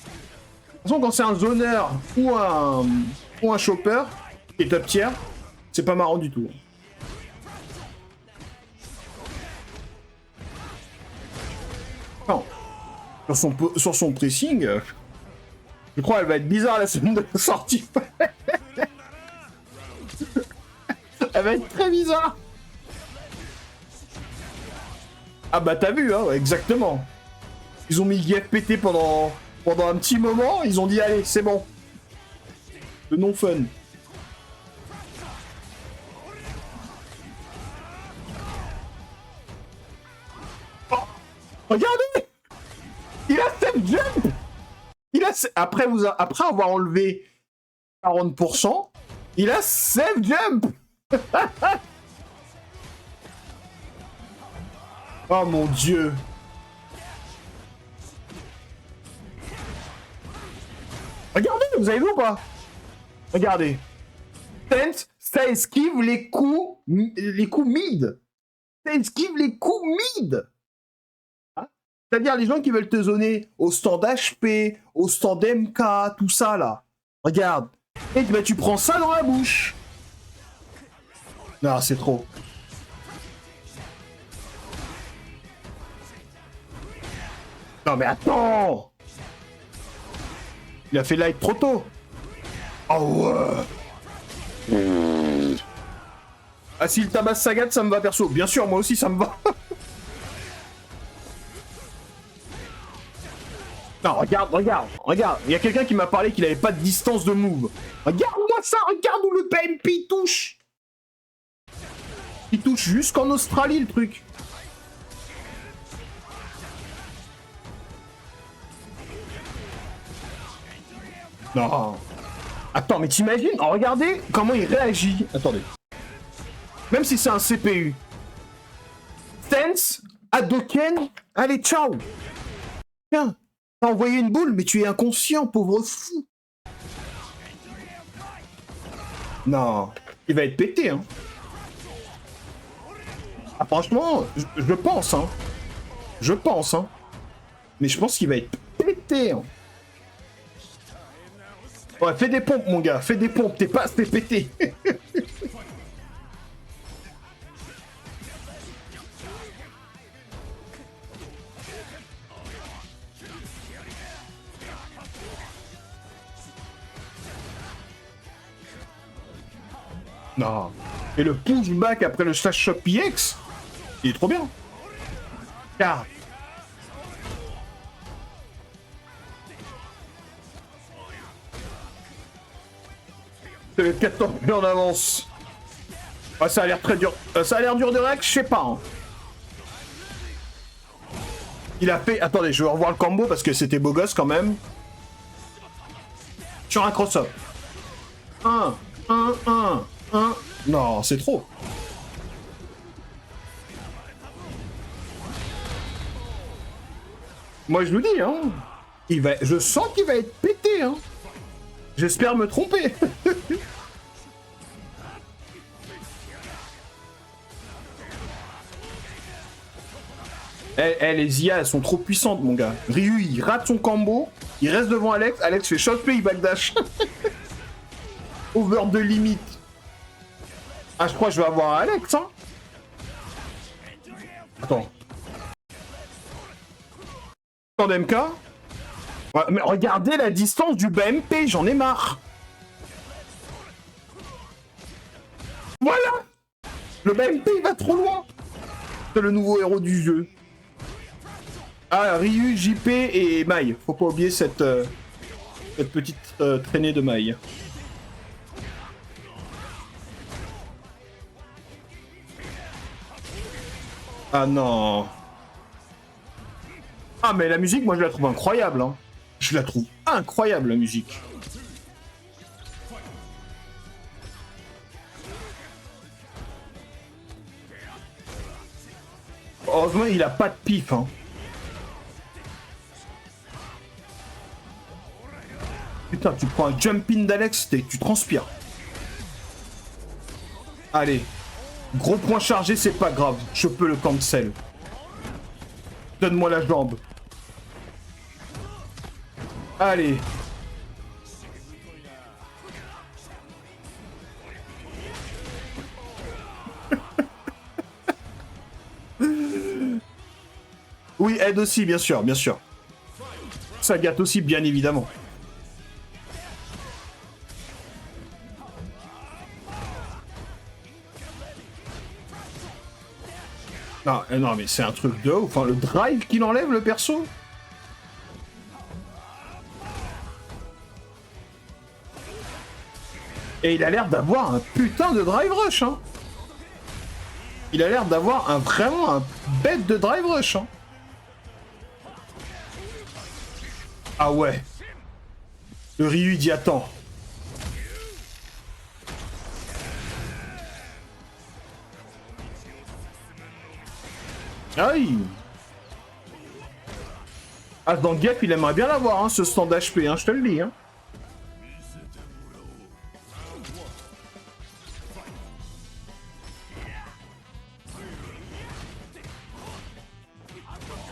De toute façon, quand c'est un zoneur ou un chopper qui est top tier, c'est pas marrant du tout. Non. Sur son pressing, je crois qu'elle va être bizarre la semaine de sortie. Elle va être très bizarre. Ah bah t'as vu, hein, exactement. Ils ont mis GFPT pendant un petit moment, ils ont dit allez, c'est bon. Le non-fun. Oh, regardez! Il a step jump! Après avoir enlevé 40%, il a safe jump! Oh mon dieu! Regardez, vous avez vu ou pas? Regardez. Ça esquive les coups mid. Ça esquive les coups mid. C'est-à-dire les gens qui veulent te zoner au stand HP, au stand MK, tout ça là. Regarde. Et bah, tu prends ça dans la bouche. Non, c'est trop. Non mais attends. Il a fait light trop tôt. Oh ouais. Ah, s'il tabasse Sagat, ça me va perso. Bien sûr, moi aussi, ça me va. Non, regarde, regarde, regarde. Il y a quelqu'un qui m'a parlé qu'il avait pas de distance de move. Regarde-moi ça, regarde où le PMP touche. Il touche jusqu'en Australie, le truc. Non. Attends, mais t'imagines? Oh, regardez comment il réagit. Attendez. Même si c'est un CPU. Sense, Hadoken, allez, ciao. Tiens, t'as envoyé une boule, mais tu es inconscient, pauvre fou. Non, il va être pété, hein. Ah, franchement, je pense, hein. Je pense, hein. Mais je pense qu'il va être pété, hein. Ouais, fais des pompes, mon gars, fais des pompes, t'es pas assez pété. Non. Et le pushback après le slash shot PX, il est trop bien. Car. C'est 14 minutes en avance. Ah, ça a l'air très dur. Ça a l'air dur de règle, je sais pas. Hein. Il a fait... Attendez, je vais revoir le combo parce que c'était beau gosse quand même. Sur un cross-up. 1. Non, c'est trop. Moi, je vous dis, hein. Je sens qu'il va être pété, hein. J'espère me tromper. Les IA, elles sont trop puissantes, mon gars. Ryu, il rate son combo, il reste devant Alex, Alex fait shot play, il backdash. Over de limite. Ah, je crois que je vais avoir Alex, hein. Attends. Stand MK. Ouais, mais regardez la distance du BMP, j'en ai marre. Voilà. Le BMP, il va trop loin. C'est le nouveau héros du jeu. Ah, Ryu, JP et Mai. Faut pas oublier cette petite traînée de Mai. Ah non. Ah, mais la musique, moi, je la trouve incroyable. Hein. Je la trouve incroyable, la musique. Heureusement, il a pas de pif. Hein. Putain, tu prends un jump-in d'Alex, tu transpires. Allez. Gros point chargé, c'est pas grave. Je peux le cancel. Donne-moi la jambe. Allez. Oui, aide aussi, bien sûr, bien sûr. Ça gâte aussi, bien évidemment. Non, non, mais c'est un truc de ouf. Enfin, le drive qu'il enlève, le perso. Et il a l'air d'avoir un putain de drive rush, hein. Il a l'air d'avoir vraiment un bête de drive rush, hein. Ah ouais. Le Ryu, il dit attends. Aïe. Ah, dans Gap, il aimerait bien l'avoir, hein, ce stand HP, hein, je te le dis, hein.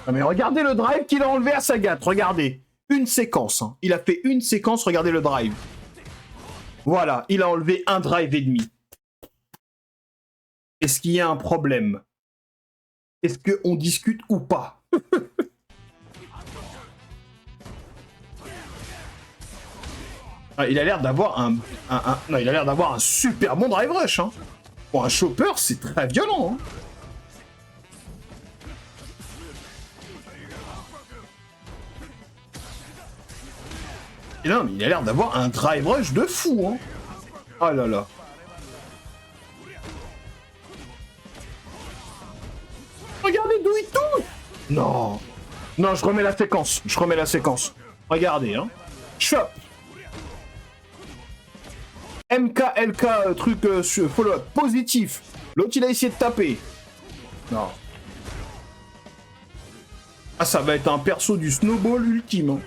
Ah mais regardez le drive qu'il a enlevé à Sagat, regardez. Une séquence, hein. Il a fait une séquence, regardez le drive. Voilà, il a enlevé un drive et demi. Est-ce qu'il y a un problème? Est-ce qu'on discute ou pas? Ah, il a l'air d'avoir non, il a l'air d'avoir un super bon drive rush. Hein. Pour un chopper, c'est très violent. Hein. Et non, mais il a l'air d'avoir un drive rush de fou. Hein. Oh là là. Regardez d'où il touche. Non. Non, je remets la séquence. Je remets la séquence. Regardez, hein. Chop. MKLK, truc follow-up. Positif. L'autre, il a essayé de taper. Non. Ah, ça va être un perso du snowball ultime. Hein.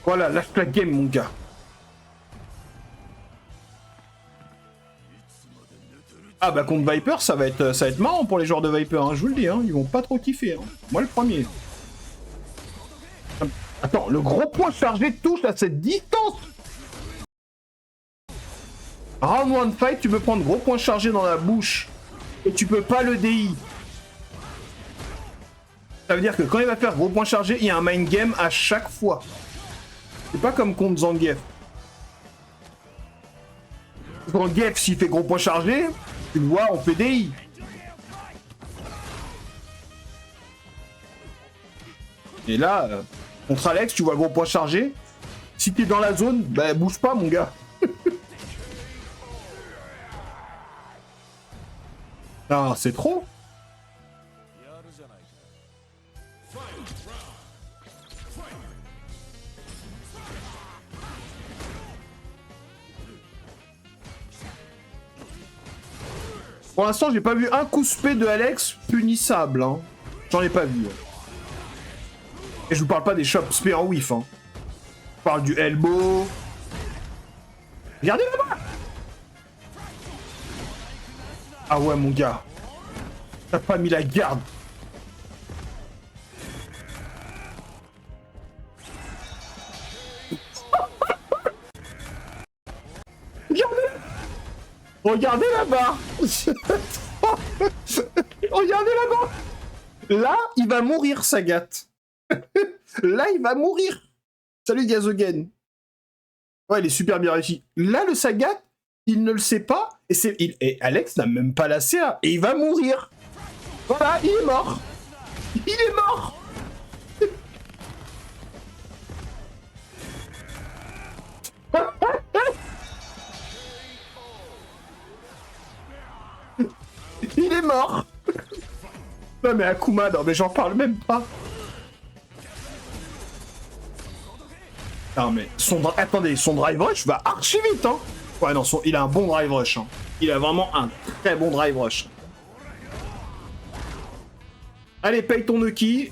Voilà, lâche la game, mon gars. Ah bah contre Viper, ça va être marrant pour les joueurs de Viper, hein, je vous le dis, hein, ils vont pas trop kiffer. Hein. Moi le premier. Attends, le gros point chargé touche à cette distance. Round 1 fight, tu peux prendre gros point chargé dans la bouche et tu peux pas le DI. Ça veut dire que quand il va faire gros point chargé, il y a un mind game à chaque fois. C'est pas comme contre Zangief. Zangief, s'il fait gros point chargé, tu le vois, on fait DI. Et là, contre Alex, tu vois le gros point chargé. Si t'es dans la zone, bah bouge pas, mon gars. Ah, c'est trop. Pour l'instant, j'ai pas vu un coup spé de Alex punissable. Hein. J'en ai pas vu. Et je vous parle pas des chops spé en whiff. Hein. Je parle du elbow. Regardez là-bas. Ah ouais, mon gars. T'as pas mis la garde. Regardez là-bas. Regardez là-bas. Là, il va mourir, Sagat. Là, il va mourir. Salut, Gazogen. Ouais, il est super bien réussi. Là, le Sagat, il ne le sait pas. Et Alex n'a même pas la CA. Et il va mourir. Voilà, il est mort. Il est mort. Il est mort. Non mais Akuma, non mais j'en parle même pas. Non mais attendez, son drive rush va archi vite, hein. Ouais non, il a un bon drive rush. Hein. Il a vraiment un très bon drive rush. Allez, paye ton Nuki.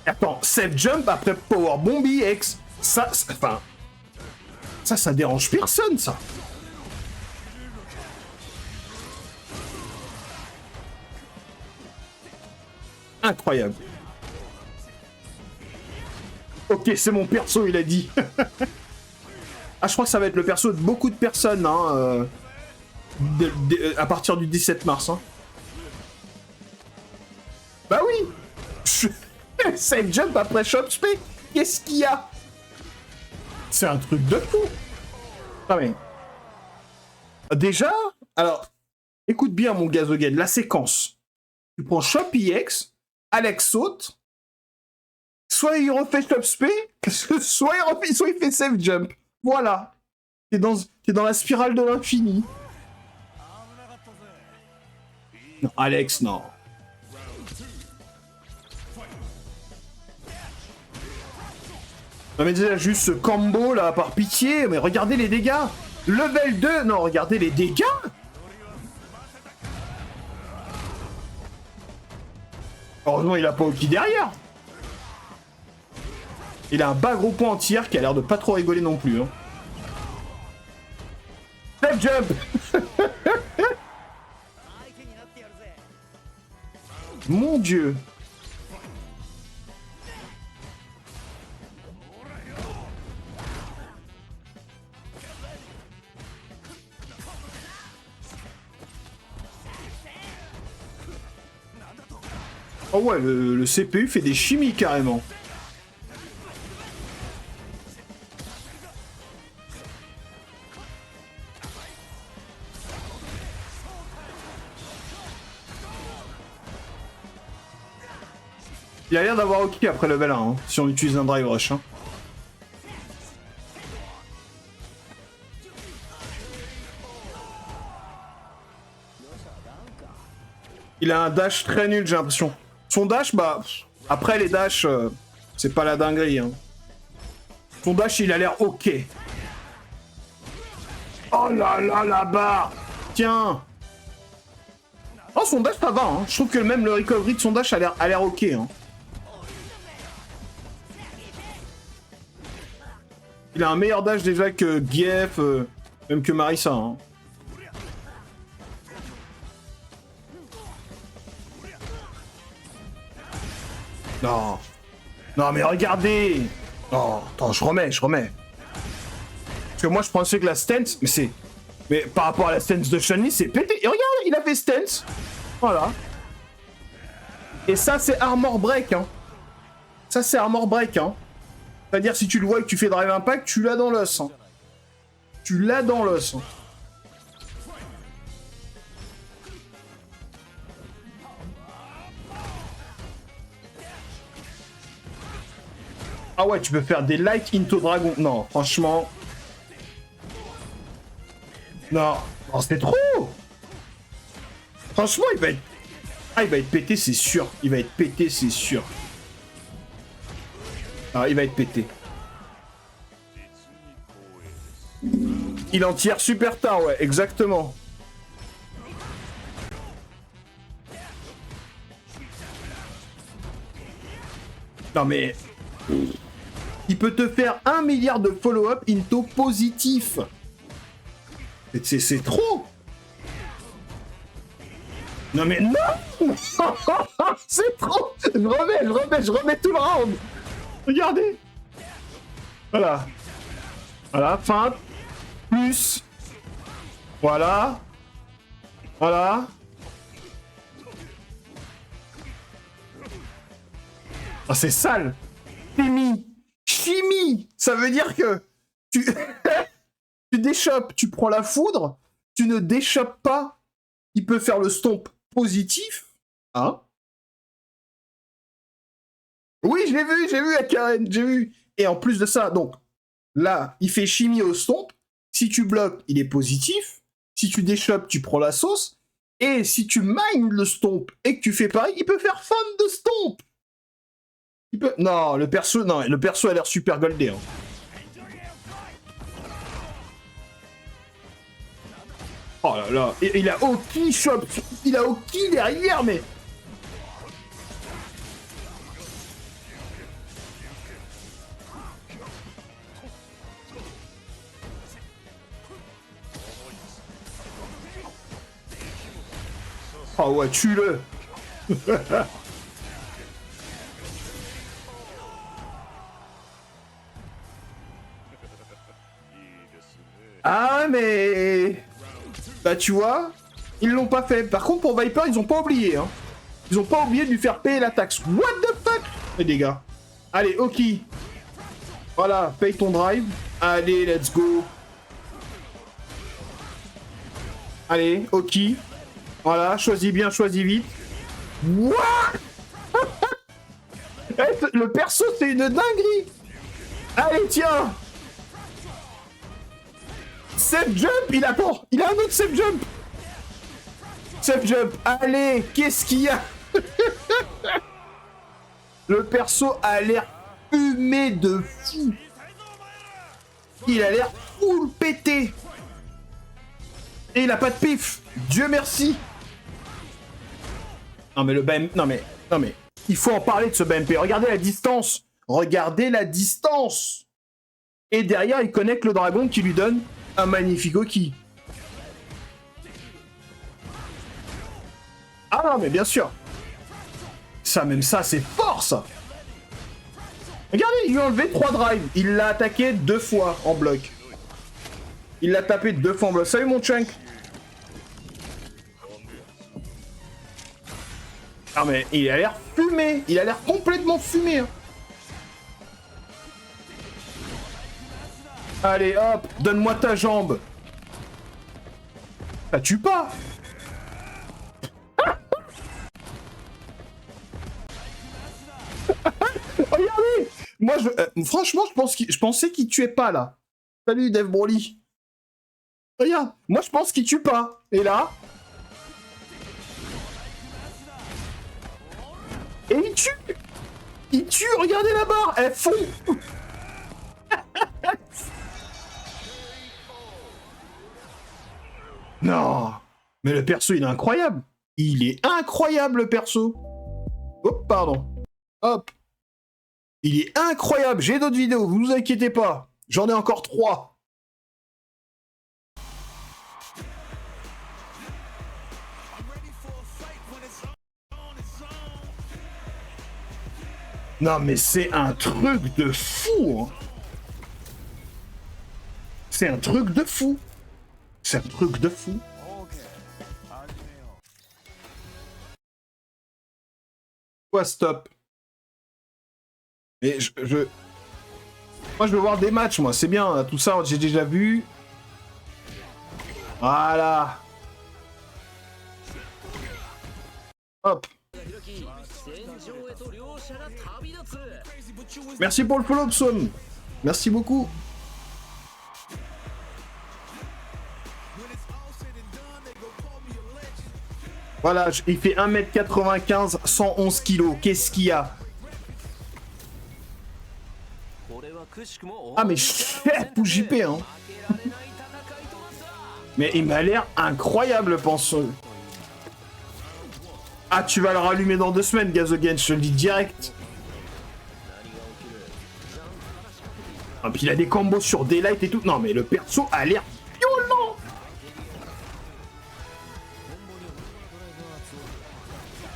Attends, safe jump après power bomb X. Ça, enfin... Ça dérange personne, ça. Incroyable. Ok, c'est mon perso, il a dit. Ah, je crois que ça va être le perso de beaucoup de personnes, hein, à partir du 17 mars. Hein. Bah oui. Safe jump après shop spé. Qu'est-ce qu'il y a? C'est un truc de fou. Ah mais... Déjà, alors, écoute bien mon Gazogen, la séquence. Tu prends Shop EX, Alex saute, soit il refait Shop Spé, soit il fait Safe Jump. Voilà. T'es dans la spirale de l'infini. Non, Alex, non. Non mais déjà, juste ce combo là, par pitié, mais regardez les dégâts. Level 2, non, regardez les dégâts. Heureusement, il a pas Oki derrière. Il a un bas gros point en tir qui a l'air de pas trop rigoler non plus. Hein. Step jump. Mon Dieu. Oh ouais, le CPU fait des chimies carrément. Il a l'air d'avoir OK après level 1, hein, si on utilise un drive rush. Hein. Il a un dash très nul, j'ai l'impression. Son dash, bah... Après, les dash, c'est pas la dinguerie. Hein. Son dash, il a l'air OK. Oh là là, la barre. Tiens. Oh, son dash, ça va. Hein. Je trouve que même le recovery de son dash a l'air OK. Hein. Il a un meilleur dash déjà que Gief, même que Marissa. Hein. Non. Non, mais regardez. Non, attends, je remets. Parce que moi, je pensais que la stance, mais c'est... Mais par rapport à la stance de Chun-Li, c'est pété. Et regarde, il a fait stance. Voilà. Et ça, c'est Armor Break, hein. Ça, c'est Armor Break, hein. C'est-à-dire, si tu le vois et que tu fais Drive Impact, tu l'as dans l'os. Hein. Tu l'as dans l'os. Hein. Ah ouais, tu peux faire des Light into Dragon. Non, franchement... Non, oh, c'était trop. Franchement, il va être... Ah, il va être pété, c'est sûr. Il va être pété, c'est sûr. Ah, il va être pété. Il en tire super tard, ouais, exactement. Non mais... Il peut te faire 1 milliard de follow-up into positif. C'est trop. Non mais non. C'est trop. Je remets tout le round. Regardez. Voilà. Voilà, feinte. Plus. Voilà. Voilà. Ah, c'est sale. Chimie. Chimie. Ça veut dire que tu... tu déchopes, tu prends la foudre, tu ne déchopes pas. Il peut faire le stomp positif. Hein? Oui, j'ai vu à Karen, j'ai vu. Et en plus de ça, donc, là, il fait chimie au stomp. Si tu bloques, il est positif. Si tu déchopes, tu prends la sauce. Et si tu mines le stomp et que tu fais pareil, il peut faire fun de stomp. Il peut... Non, le perso a l'air super goldé. Hein. Oh là là, et il a Oki shop, il a Oki derrière, mais... Oh ouais, tue-le. Ah mais... Bah tu vois, ils l'ont pas fait. Par contre pour Viper, ils ont pas oublié. Hein. Ils ont pas oublié de lui faire payer la taxe. What the fuck? Les dégâts. Allez, ok. Voilà, paye ton drive. Allez, let's go. Allez, ok. Voilà, choisis bien, choisis vite. What? Le perso, c'est une dinguerie. Allez, tiens. Safe jump, il attend. Il a un autre safe jump. Safe jump. Allez, qu'est-ce qu'il y a? Le perso a l'air fumé de fou. Il a l'air full pété. Et il a pas de pif. Dieu merci. Non mais le BM... Non mais... Il faut en parler de ce BMP. Regardez la distance. Regardez la distance. Et derrière, il connecte le dragon qui lui donne un magnifique Oki. Ah non, mais bien sûr. Ça, même ça, c'est fort, ça. Regardez, il lui a enlevé 3 drives. Il l'a attaqué 2 fois en bloc. Il l'a tapé 2 fois en bloc. Salut, mon chunk. Ah, mais il a l'air fumé. Il a l'air complètement fumé. Hein. Allez, hop, donne-moi ta jambe. Ça tue pas. Regardez. Moi, franchement, je pensais qu'il tuait pas, là. Salut, Dave Broly. Regarde, moi, je pense qu'il tue pas. Et là... Et il tue. Il tue, regardez la barre. Elle fond. Non. Mais le perso, il est incroyable. Il est incroyable, le perso. Hop, pardon. Hop. Il est incroyable. J'ai d'autres vidéos, vous vous inquiétez pas. J'en ai encore 3. Non, mais c'est un truc de fou. Hein. C'est un truc de fou. C'est un truc de fou. Quoi, stop? Mais moi, je veux voir des matchs, moi. C'est bien, tout ça, j'ai déjà vu. Voilà. Hop. Merci pour le follow, Psom. Merci beaucoup. Voilà, il fait 1m95, 111 kg. Qu'est-ce qu'il y a? Ah, mais chef pour JP, hein. Mais il m'a l'air incroyable, le penseux. Ah, tu vas le rallumer dans 2 semaines, Gazogen, je te le dis direct. Ah, puis il a des combos sur Daylight et tout. Non, mais le perso a l'air violent.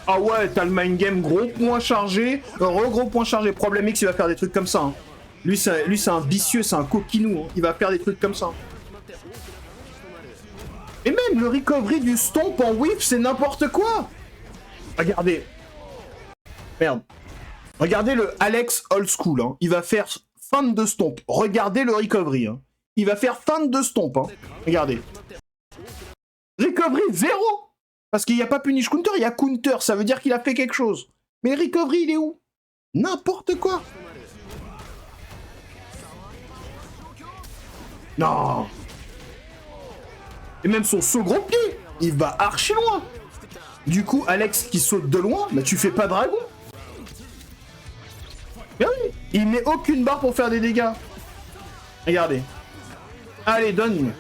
Ah ouais, t'as le mind game, gros point chargé. Gros point chargé. Problème X, il va faire des trucs comme ça. Hein. Lui, c'est un vicieux, c'est un coquinou. Hein. Il va faire des trucs comme ça. Et même le recovery du stomp en whiff, c'est n'importe quoi. Regardez. Merde. Regardez le Alex old school. Hein. Il va faire fin de stomp. Regardez le recovery. Hein. Il va faire fin de stomp. Hein. Regardez. Recovery 0. Parce qu'il n'y a pas punish counter, il y a counter. Ça veut dire qu'il a fait quelque chose. Mais le recovery, il est où? N'importe quoi. Non. Et même son saut gros pied, il va archi loin. Du coup, Alex qui saute de loin, bah tu fais pas dragon. Mais oui, il met aucune barre pour faire des dégâts. Regardez. Allez, donne.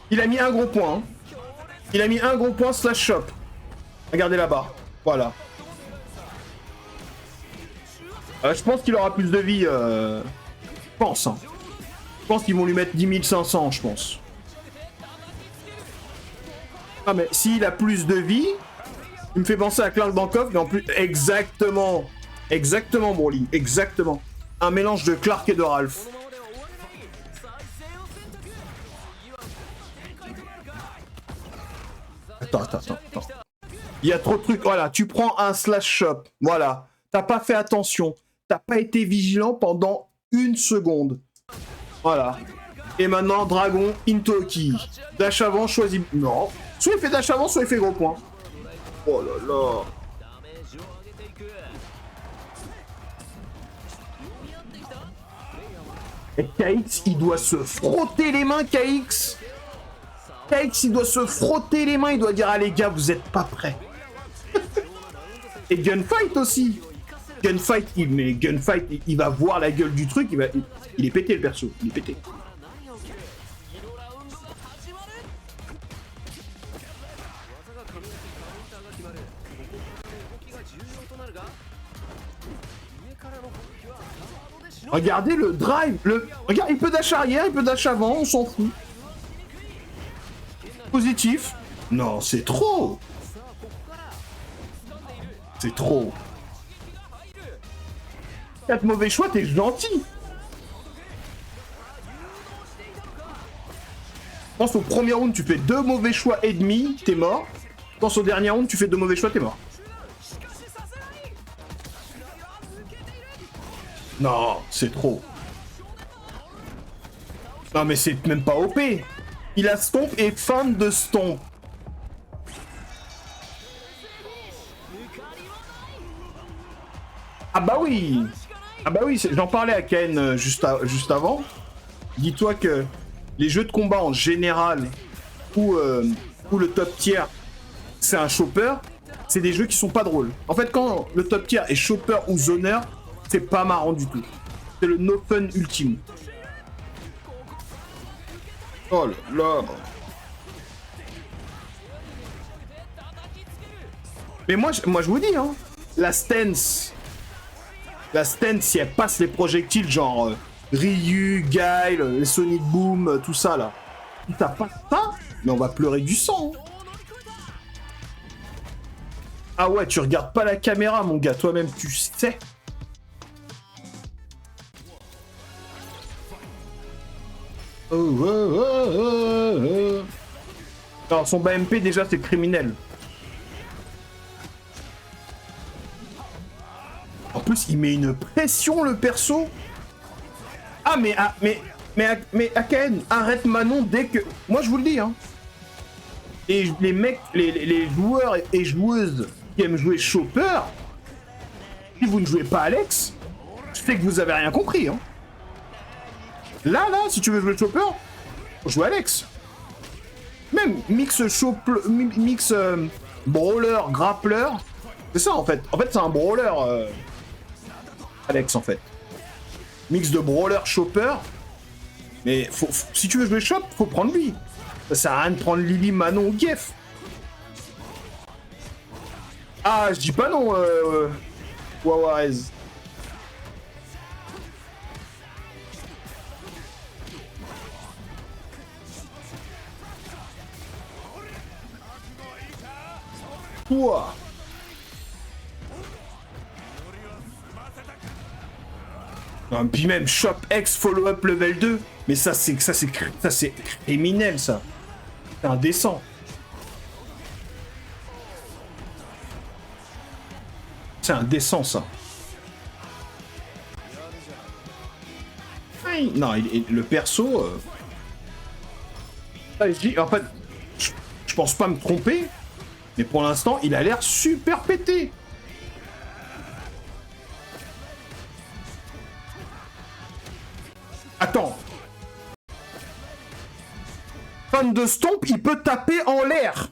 Il a mis un gros point. Hein. Il a mis un gros point slash shop. Regardez la barre. Voilà. Je pense qu'il aura plus de vie. Je pense. Hein. Je pense qu'ils vont lui mettre 10 500, je pense. Ah mais s'il a plus de vie, il me fait penser à Clark Bankov, mais en plus... Exactement. Exactement, Broly. Exactement. Un mélange de Clark et de Ralph. Attends. Il y a trop de trucs. Voilà, tu prends un slash shop. Voilà. T'as pas fait attention. T'as pas été vigilant pendant 1 seconde. Voilà. Et maintenant, Dragon, Intoki. Dash avant, choisis... Non. Soit il fait dash avant, soit il fait gros point. Oh là là. Et KX, il doit se frotter les mains, KX. KX, il doit se frotter les mains, il doit dire « Ah les gars, vous êtes pas prêts. » Et Gunfight aussi. Gunfight, il va voir la gueule du truc, il est pété le perso, il est pété. Regardez le drive. Regarde, il peut dash arrière, il peut dash avant, on s'en fout. Positif. Non, c'est trop. C'est trop. 4 mauvais choix, t'es gentil. Je pense au premier round, tu fais 2 mauvais choix et demi, t'es mort. Je pense au dernier round, tu fais 2 mauvais choix, t'es mort. Non, c'est trop. Non, mais c'est même pas OP. Il a stomp et fan de stomp. Ah bah oui. Ah bah oui, j'en parlais à Ken juste avant. Dis-toi que les jeux de combat en général où le top tier c'est un chopper, c'est des jeux qui sont pas drôles. En fait, quand le top tier est chopper ou zoner, c'est pas marrant du tout. C'est le no fun ultime. Oh là là. Mais moi je vous dis, hein, la stance, si elle passe les projectiles genre Ryu, Guile, les Sonic Boom, tout ça là. Si t'as pas ça, mais on va pleurer du sang. Hein. Ah ouais, tu regardes pas la caméra, mon gars, toi-même tu sais. Alors son BMP déjà c'est criminel. En plus il met une pression le perso. Ah mais Akaen, arrête Manon dès que... Moi je vous le dis hein. Et les mecs, les joueurs et joueuses qui aiment jouer chopper, si vous ne jouez pas Alex, je sais que vous avez rien compris hein. Là, si tu veux jouer chopper, joue Alex. Même mix brawler, grappler. C'est ça en fait. En fait, c'est un brawler, Alex en fait. Mix de brawler, chopper. Mais si tu veux jouer shop, faut prendre lui. Ça sert à rien de prendre Lily, Manon ou Gef. Ah, je dis pas non, Wawaz. Quoi? Non, puis même Shop X follow-up level 2. Mais ça c'est criminel ça. C'est indécent. C'est indécent ça. Non, le perso. En fait, je pense pas me tromper. Mais pour l'instant, il a l'air super pété. Attends. Fan de stomp, il peut taper en l'air.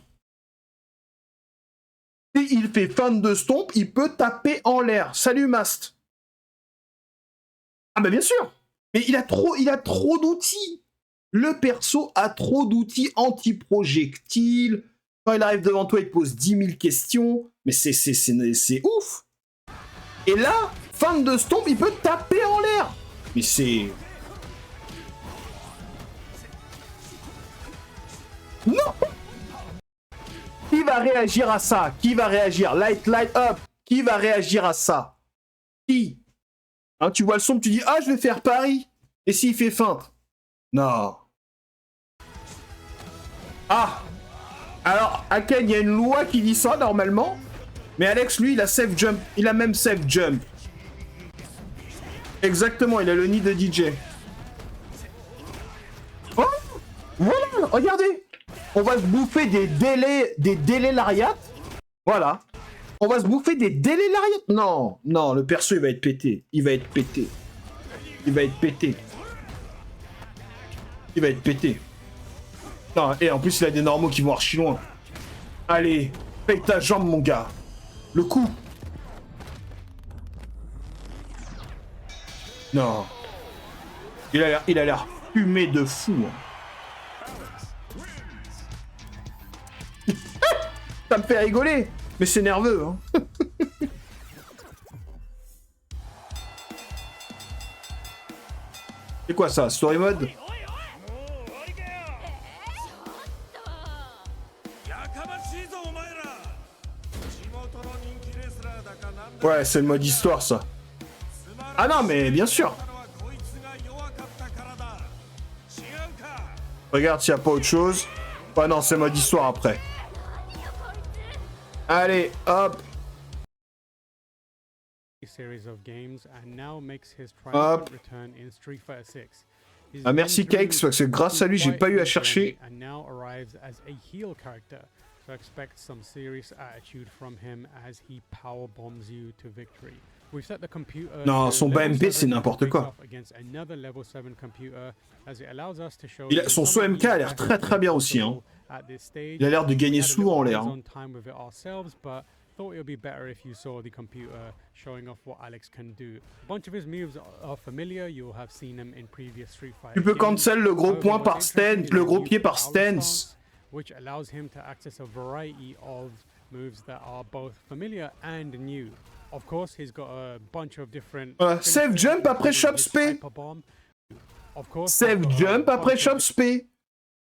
Si il fait fan de stomp, il peut taper en l'air. Salut Mast. Ah bah bien sûr. Mais il a trop d'outils. Le perso a trop d'outils anti-projectiles. Quand il arrive devant toi, il te pose 10 000 questions. Mais c'est ouf. Et là, fan de stomp, il peut taper en l'air. Mais c'est... Non. Qui va réagir à ça? Qui va réagir? Light up. Qui va réagir à ça? Qui? Hein, tu vois le son, tu dis, ah, je vais faire Paris. Et s'il fait feinte? Non. Ah. Alors, Aken, il y a une loi qui dit ça, normalement. Mais Alex, lui, il a safe jump. Il a même safe jump. Exactement, il a le nid de DJ. Oh, voilà, regardez. On va se bouffer des délais lariat. Voilà. On va se bouffer des délais lariat. Non, non, le perso, il va être pété. Il va être pété. Il va être pété. Il va être pété. Non, et en plus, il a des normaux qui vont archi loin. Allez, paye ta jambe, mon gars. Le coup. Non. Il a l'air fumé de fou. Ça me fait rigoler. Mais c'est nerveux, hein. C'est quoi ça? Story mode? Ouais, c'est le mode histoire, ça. Ah non, mais bien sûr. Regarde s'il n'y a pas autre chose. Ouais, non, c'est mode histoire après. Allez, hop. Hop. Ah, merci Cakes, parce que grâce à lui, j'ai pas eu à chercher. So expect some serious attitude from him as he power bombs you to victory. We've set the computer Non, son BMP c'est n'importe quoi. Son saut MK a l'air très très bien aussi. Hein. Il a l'air de gagner souvent en l'air. Hein. Thought it would be better if you saw the computer showing off what Alex can do. A bunch of his moves are familiar. You'll have seen them in previous Street Fighter. Tu peux cancel le gros point par stance, le gros pied par stance. Which allows him to access a variety of moves that are both familiar and new. Of course, he's got a bunch of different. Save jump après chop spé. Save jump après chop spé.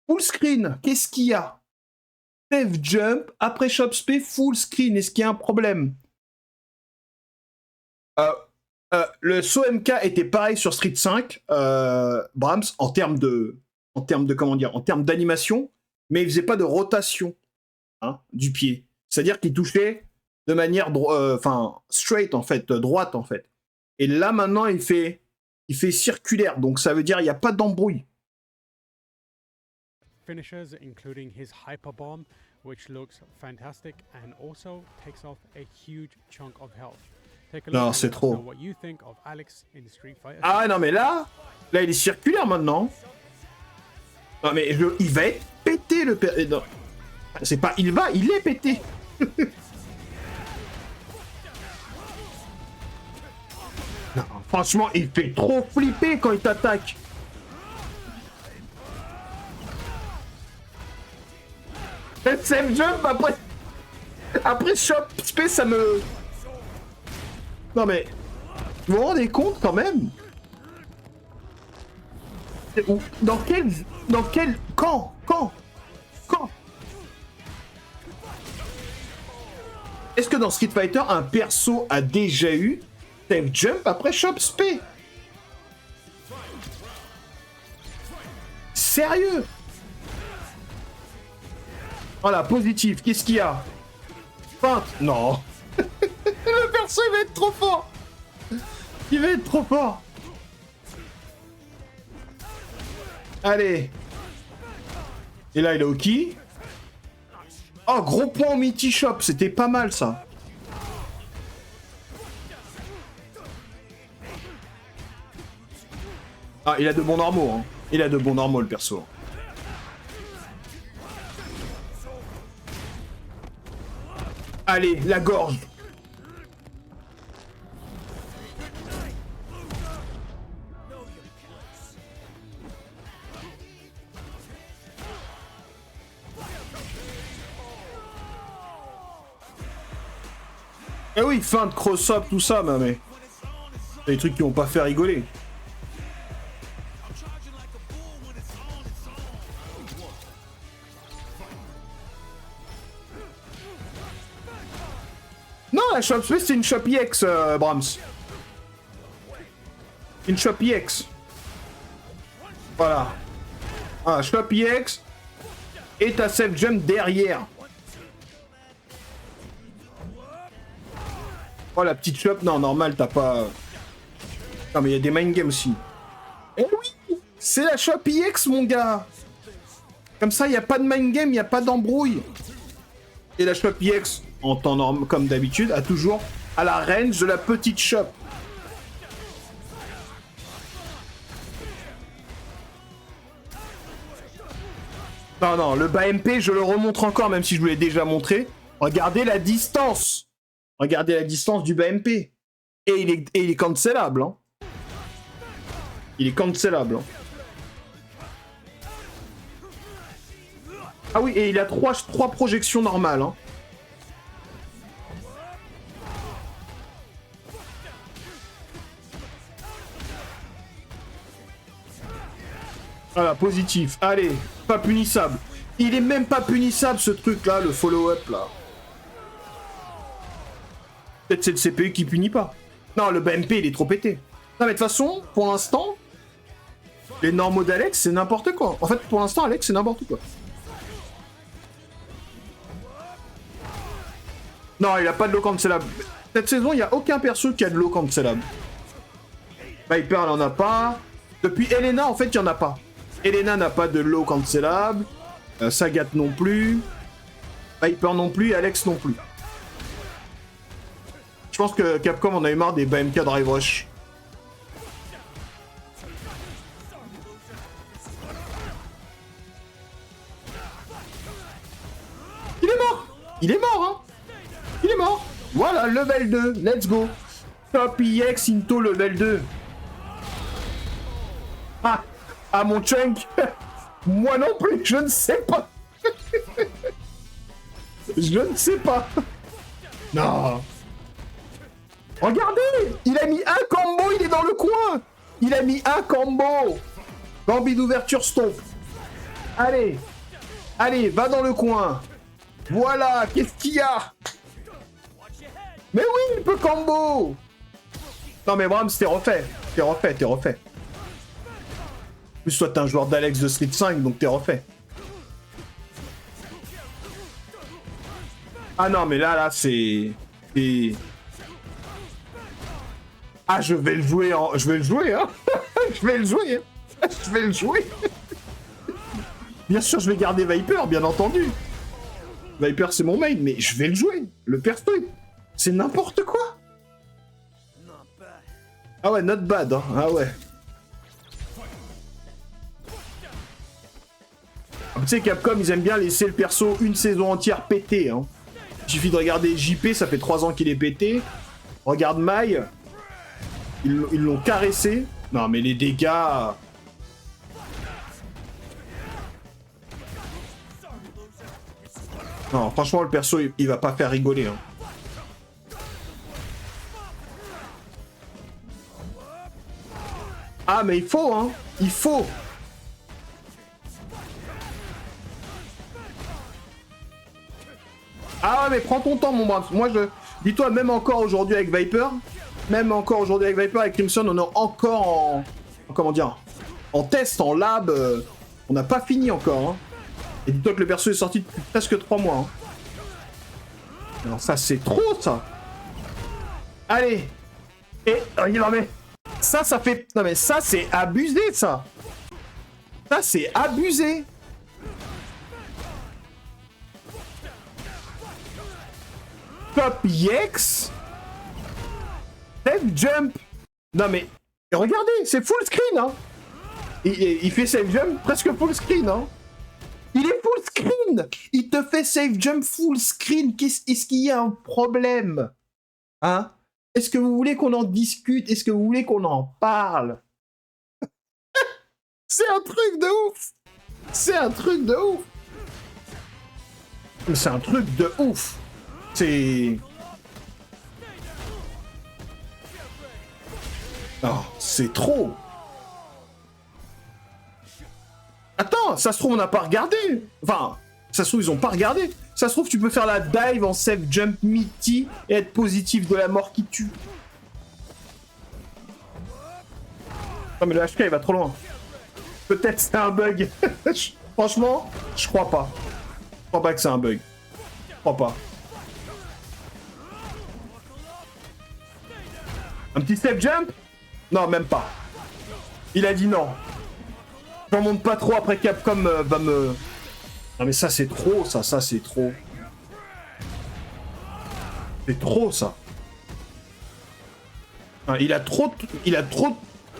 Full screen. Qu'est-ce qu'il y a? Save jump après chop spé full screen. Est-ce qu'il y a un problème? Le saut MK était pareil sur Street 5, Brahms, en termes de comment dire, en termes d'animation, mais il faisait pas de rotation du pied. C'est-à-dire qu'il touchait de manière straight en fait, droite en fait. Et là maintenant il fait circulaire, donc ça veut dire il n'y a pas d'embrouille. Finishers including his hyper bomb, which looks fantastic and also takes off a huge chunk of health. Non, c'est trop. Ah non mais là il est circulaire maintenant. Non mais il va être pété le père. Non. C'est pas il est pété. Non, franchement, il fait trop flipper quand il t'attaque. Save jump après chop spé, ça me. Non mais vous vous rendez compte quand même? Quand est-ce que dans Street Fighter un perso a déjà eu save jump après chop spé? Sérieux? Voilà, positif, qu'est-ce qu'il y a? Feinte. Non. Le perso il va être trop fort. Il va être trop fort. Allez. Et là il est au ki. Oh, gros point au Mighty Shop, c'était pas mal ça. Ah, il a de bons normaux, hein. Il a de bons normaux le perso. Allez, la gorge. Eh oui, fin de cross-up, tout ça, mais... C'est des trucs qui vont pas fait rigoler. Non, la Shop Space, c'est une Shop EX, Brahms. Une Shop EX. Voilà. Ah, Shop EX. Et ta Safe Jump derrière. Oh, la petite Shop. Non, normal, t'as pas... Non, mais il y a des mind games aussi. Eh oui, c'est la Shop EX, mon gars. Comme ça, il n'y a pas de mind game, il n'y a pas d'embrouille. Et la Shop EX... en temps normal, comme d'habitude, a toujours à la range de la petite shop. Non, non, le bas MP, je le remontre encore, même si je vous l'ai déjà montré. Regardez la distance. Regardez la distance du bas MP. Et il est cancelable. Hein. Il est cancelable. Hein. Ah oui, et il a trois projections normales. Hein. Voilà, positif. Allez, pas punissable. Il est même pas punissable, ce truc-là, le follow-up, là. Peut-être c'est le CPU qui punit pas. Non, le BMP, il est trop pété. Non, mais de toute façon, pour l'instant, les normaux d'Alex, c'est n'importe quoi. En fait, pour l'instant, Alex, c'est n'importe quoi. Non, il a pas de low cancelable. Cette saison, il n'y a aucun perso qui a de low cancelable. Viper, il en a pas. Depuis Elena, en fait, il n'y en a pas. Elena n'a pas de low cancelable. Sagat non plus. Viper non plus. Alex non plus. Je pense que Capcom en a eu marre des BMK Drive Rush. Il est mort. Il est mort, hein. Il est mort. Voilà, level 2. Let's go. Top EX into level 2. Ah, mon chunk. Moi non plus, je ne sais pas. Je ne sais pas. Non. Regardez, il a mis un combo, il est dans le coin. Il a mis un combo. Gambit d'ouverture stop. Allez. Allez, va dans le coin. Voilà, qu'est-ce qu'il y a? Mais oui, il peut combo. Non mais Bram, t'es refait. T'es refait. En plus, toi, t'es un joueur d'Alex de Street 5, donc t'es refait. Ah non, mais là, c'est... Ah, je vais le jouer, hein. Je vais le jouer, hein. Je vais le jouer, hein. Je vais le jouer. Bien sûr, je vais garder Viper, bien entendu. Viper, c'est mon main, mais je vais le jouer. Le perso, c'est n'importe quoi. Ah ouais, not bad, hein. Ah ouais. Tu sais, Capcom, ils aiment bien laisser le perso une saison entière pété, hein. Il suffit de regarder JP, ça fait 3 ans qu'il est pété. Regarde Mai. Ils l'ont caressé. Non, mais les dégâts... Non, franchement, le perso, il va pas faire rigoler. Hein. Ah, mais il faut, hein. Il faut. Ah ouais, mais prends ton temps, mon brave. Moi, dis-toi, même encore aujourd'hui avec Viper, avec Crimson, on est encore en... Comment dire? En test, en lab. On n'a pas fini encore, hein. Et dis-toi que le perso est sorti depuis presque 3 mois, hein. Alors ça, c'est trop, ça. Allez. Et... non, mais... Ça fait... Non, mais ça, c'est abusé, ça. Ça, c'est abusé. Top EX. Safe jump. Non mais regardez, c'est full screen, hein. Il fait safe jump presque full screen, hein. Il est full screen. Il te fait safe jump full screen. Est-ce qu'il y a un problème, hein? Est-ce que vous voulez qu'on en discute? Est-ce que vous voulez qu'on en parle? C'est un truc de ouf. C'est un truc de ouf. C'est un truc de ouf. C'est... Oh, c'est trop. Attends, ça se trouve on n'a pas regardé. Enfin, ça se trouve ils ont pas regardé. Ça se trouve tu peux faire la dive en safe jump meaty et être positif de la mort qui tue. Non mais le HK il va trop loin. Peut-être c'est un bug. Franchement, je crois pas. Je crois pas que c'est un bug. Je crois pas. Un petit safe jump? Non, même pas. Il a dit non. J'en monte pas trop, après Capcom va me... Non mais ça c'est trop, ça c'est trop. C'est trop, ça. Ah, il a trop...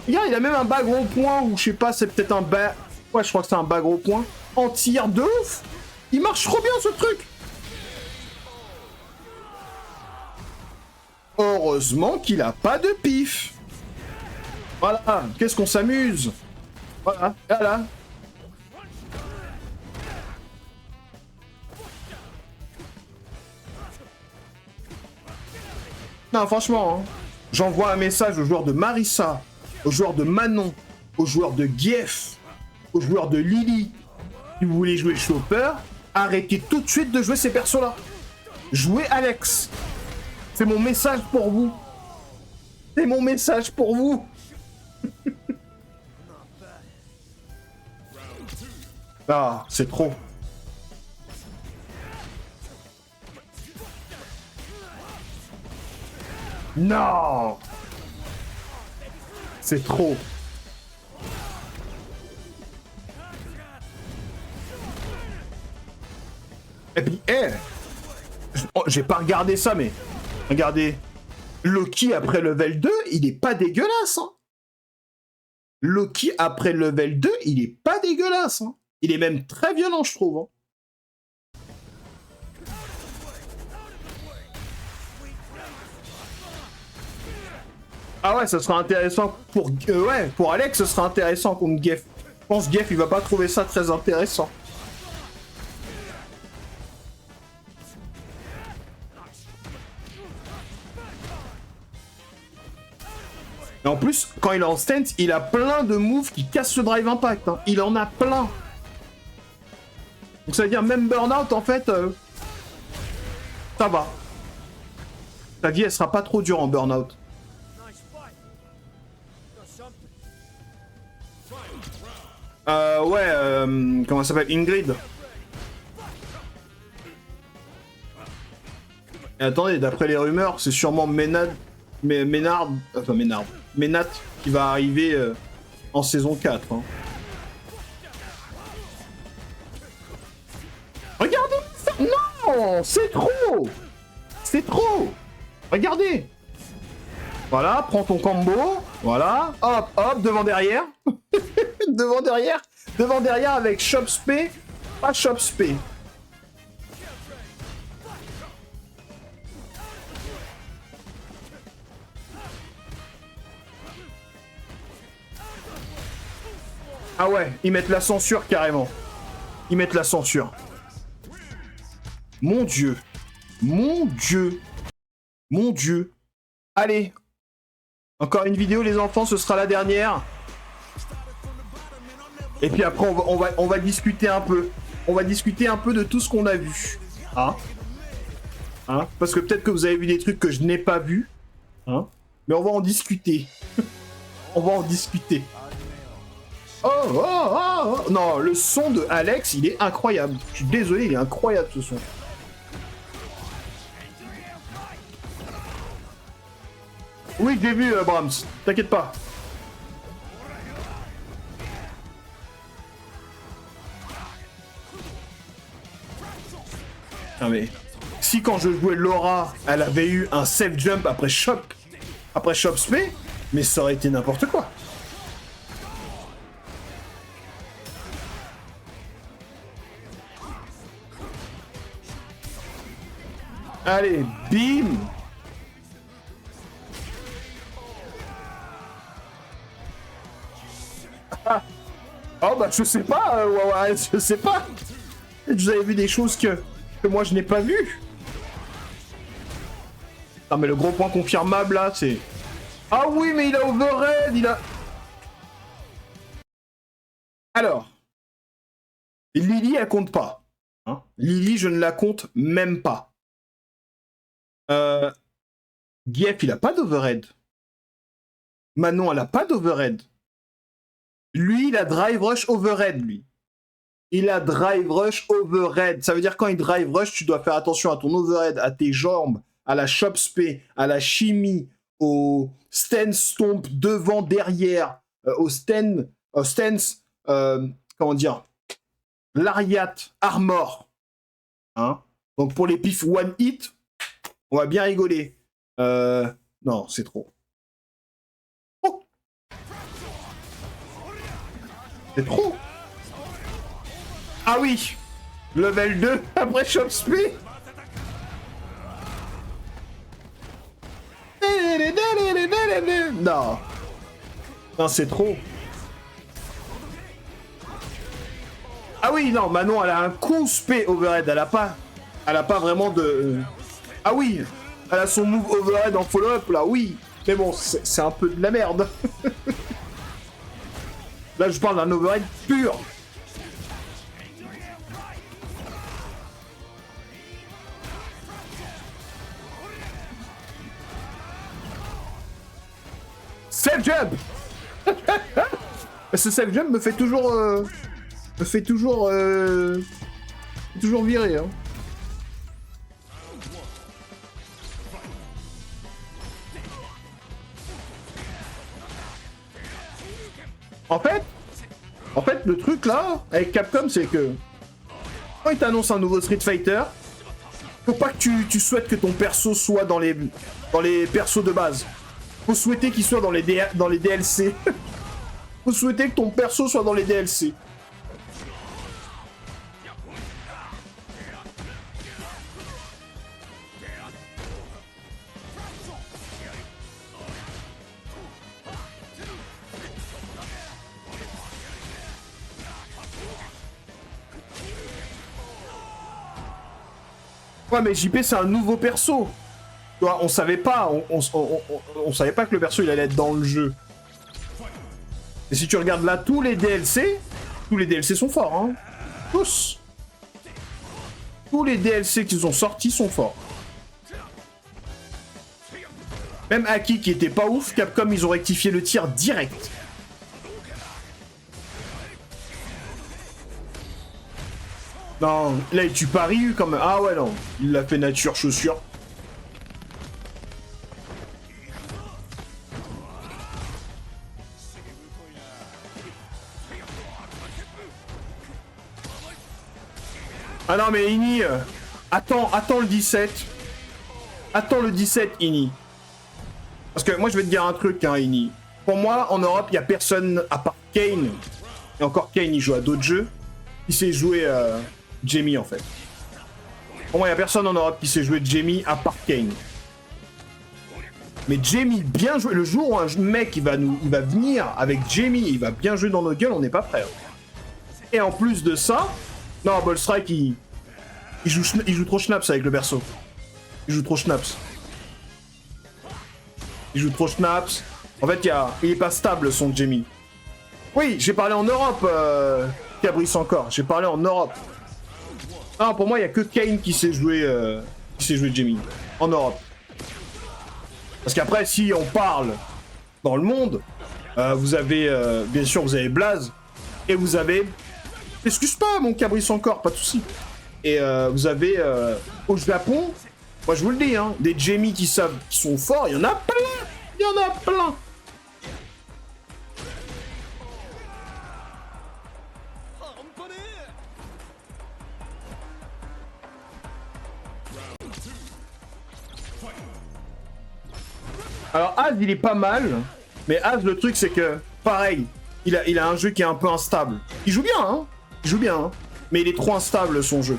Regarde, il a même un bas gros point, ou je sais pas, c'est peut-être un bas... Ouais, je crois que c'est un bas gros point. Anti-tir de ouf. Il marche trop bien, ce truc. Heureusement qu'il a pas de pif. Voilà, qu'est-ce qu'on s'amuse. Voilà, voilà. Non, franchement, hein, j'envoie un message aux joueurs de Marissa, aux joueurs de Manon, aux joueurs de Gief. aux joueurs de Lily, si vous voulez jouer Chopper, arrêtez tout de suite de jouer ces persos-là. Jouez Alex. C'est mon message pour vous. C'est mon message pour vous. Ah, c'est trop. Non. C'est trop. Et puis, j'ai pas regardé ça, mais regardez. Loki après level 2, il est pas dégueulasse. Hein. Loki après level 2, il est pas dégueulasse. Hein. Il est même très violent, je trouve. Hein. Ah ouais, ça sera intéressant pour... ouais, pour Alex, ce sera intéressant contre Geff. Je pense que Geff, il va pas trouver ça très intéressant. Et en plus, quand il est en stance, il a plein de moves qui cassent le drive impact. Hein. Il en a plein. Donc ça veut dire même burnout, en fait, ça va. Ta vie, elle sera pas trop dure en burnout. Ouais, comment ça s'appelle? Ingrid. Et attendez, d'après les rumeurs, c'est sûrement Ménard qui va arriver en saison 4. Hein. Regardez ça! Non! C'est trop! C'est trop! Regardez! Voilà, prends ton combo. Voilà. Hop, hop, devant derrière. Devant derrière avec Chop Spé. Pas Chop Spé. Ah ouais, ils mettent la censure carrément. Ils mettent la censure. Mon Dieu. Mon Dieu. Mon Dieu. Allez. Encore une vidéo, les enfants, ce sera la dernière. Et puis après, on va discuter un peu. On va discuter un peu de tout ce qu'on a vu. Hein? Hein? Parce que peut-être que vous avez vu des trucs que je n'ai pas vus. Hein? Mais on va en discuter. On va en discuter. Oh, oh, oh, oh. Non, le son de Alex, il est incroyable. Je suis désolé, il est incroyable ce son. Oui, j'ai vu, Brahms. T'inquiète pas. Non mais... Si quand je jouais Laura, elle avait eu un safe jump après Chop Spé, mais ça aurait été n'importe quoi. Allez, bim! Ah. Oh bah je sais pas, ouais, je sais pas. Vous avez vu des choses que moi je n'ai pas vues. Non mais le gros point confirmable là, c'est... Ah oui, mais il a overhead, il a... Alors, Lily, elle compte pas. Hein, Lily, je ne la compte même pas. Geff, il a pas d'overhead. Manon, elle a pas d'overhead. Lui, il a drive rush overhead, lui. Il a drive rush overhead. Ça veut dire quand il drive rush, tu dois faire attention à ton overhead, à tes jambes, à la chop spé, à la chimie, au stance stomp devant, derrière, au stance, comment dire, lariat, armor. Hein? Donc pour les pifs one hit, on va bien rigoler. Non, c'est trop. Oh. C'est trop. Ah oui, level 2 après Chop Spé. Non. Non, c'est trop. Ah oui, non, Manon, elle a un coup spé overhead. Elle a pas vraiment de... Ah oui, elle a son move overhead en follow-up, là, oui. Mais bon, c'est un peu de la merde. Là, je parle d'un overhead pur. Self jump. Ce self jump me fait toujours toujours virer. Hein. En fait, le truc là, avec Capcom, c'est que quand ils t'annoncent un nouveau Street Fighter, faut pas que tu souhaites que ton perso soit dans les persos de base. Faut souhaiter qu'il soit dans les DLC. Faut souhaiter que ton perso soit dans les DLC. Ouais, mais JP, c'est un nouveau perso. Tu vois, on savait pas, on savait pas que le perso il allait être dans le jeu. Et si tu regardes là tous les DLC sont forts, hein. Tous. Tous les DLC qui sont sortis sont forts. Même Aki qui était pas ouf, Capcom ils ont rectifié le tir direct. Non, là il tue pas Ryu quand même. Ah ouais non, il l'a fait nature chaussure. Ah non mais Ini, attends le 17. Attends le 17 Ini. Parce que moi je vais te dire un truc hein Ini. Pour moi en Europe il y a personne à part Kane. Et encore Kane il joue à d'autres jeux. Qui sait jouer Jamie en fait. Pour moi il y a personne en Europe qui sait jouer Jamie à part Kane. Mais Jamie bien joué. Le jour où un mec il va venir avec Jamie, il va bien jouer dans nos gueules, on n'est pas prêt. Et en plus de ça, non Ballstrike il joue trop Schnaps avec le perso. Il joue trop Schnaps. Il joue trop Schnaps. En fait il est pas stable son Jamie. Oui, j'ai parlé en Europe, Cabrice encore. J'ai parlé en Europe. Non, pour moi, il n'y a que Kane qui sait jouer Jamie. En Europe. Parce qu'après, si on parle dans le monde, vous avez, bien sûr, vous avez Blaze. Et vous avez... Excuse pas, mon Cabrice encore, pas de soucis. Et vous avez, au Japon, moi je vous le dis, hein, des Jamie qui sont forts, il y en a plein. Il y en a plein. Alors Az il est pas mal, mais Az le truc c'est que, pareil, il a un jeu qui est un peu instable. Il joue bien, hein. Il joue bien, hein. Mais il est trop instable son jeu.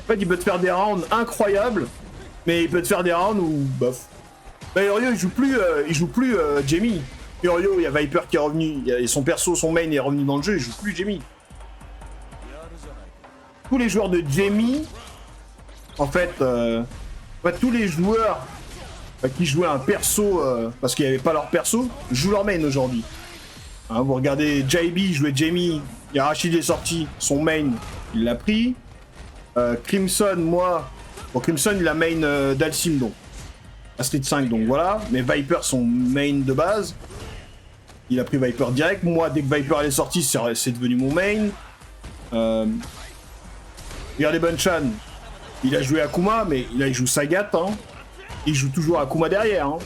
En fait il peut te faire des rounds incroyables, mais il peut te faire des rounds où bof. Bah Yorio il joue plus Jamie. Yorio, il y a Viper qui est revenu, et son perso, son main est revenu dans le jeu, il joue plus Jamie. Tous les joueurs de Jamie... En fait, tous les joueurs qui jouaient un perso parce qu'il n'y avait pas leur perso, jouent leur main aujourd'hui. Hein, vous regardez JB jouer Jamie, Yarashid est sorti, son main, il l'a pris. Crimson, moi... Bon, Crimson, il a main d'Alcim, donc. À Street 5, donc voilà. Mais Viper, son main de base. Il a pris Viper direct. Moi, dès que Viper elle est sortie, c'est devenu mon main. Regardez Bunchan. Il a joué Akuma, mais là il joue Sagat, hein. Il joue toujours Akuma derrière, hein.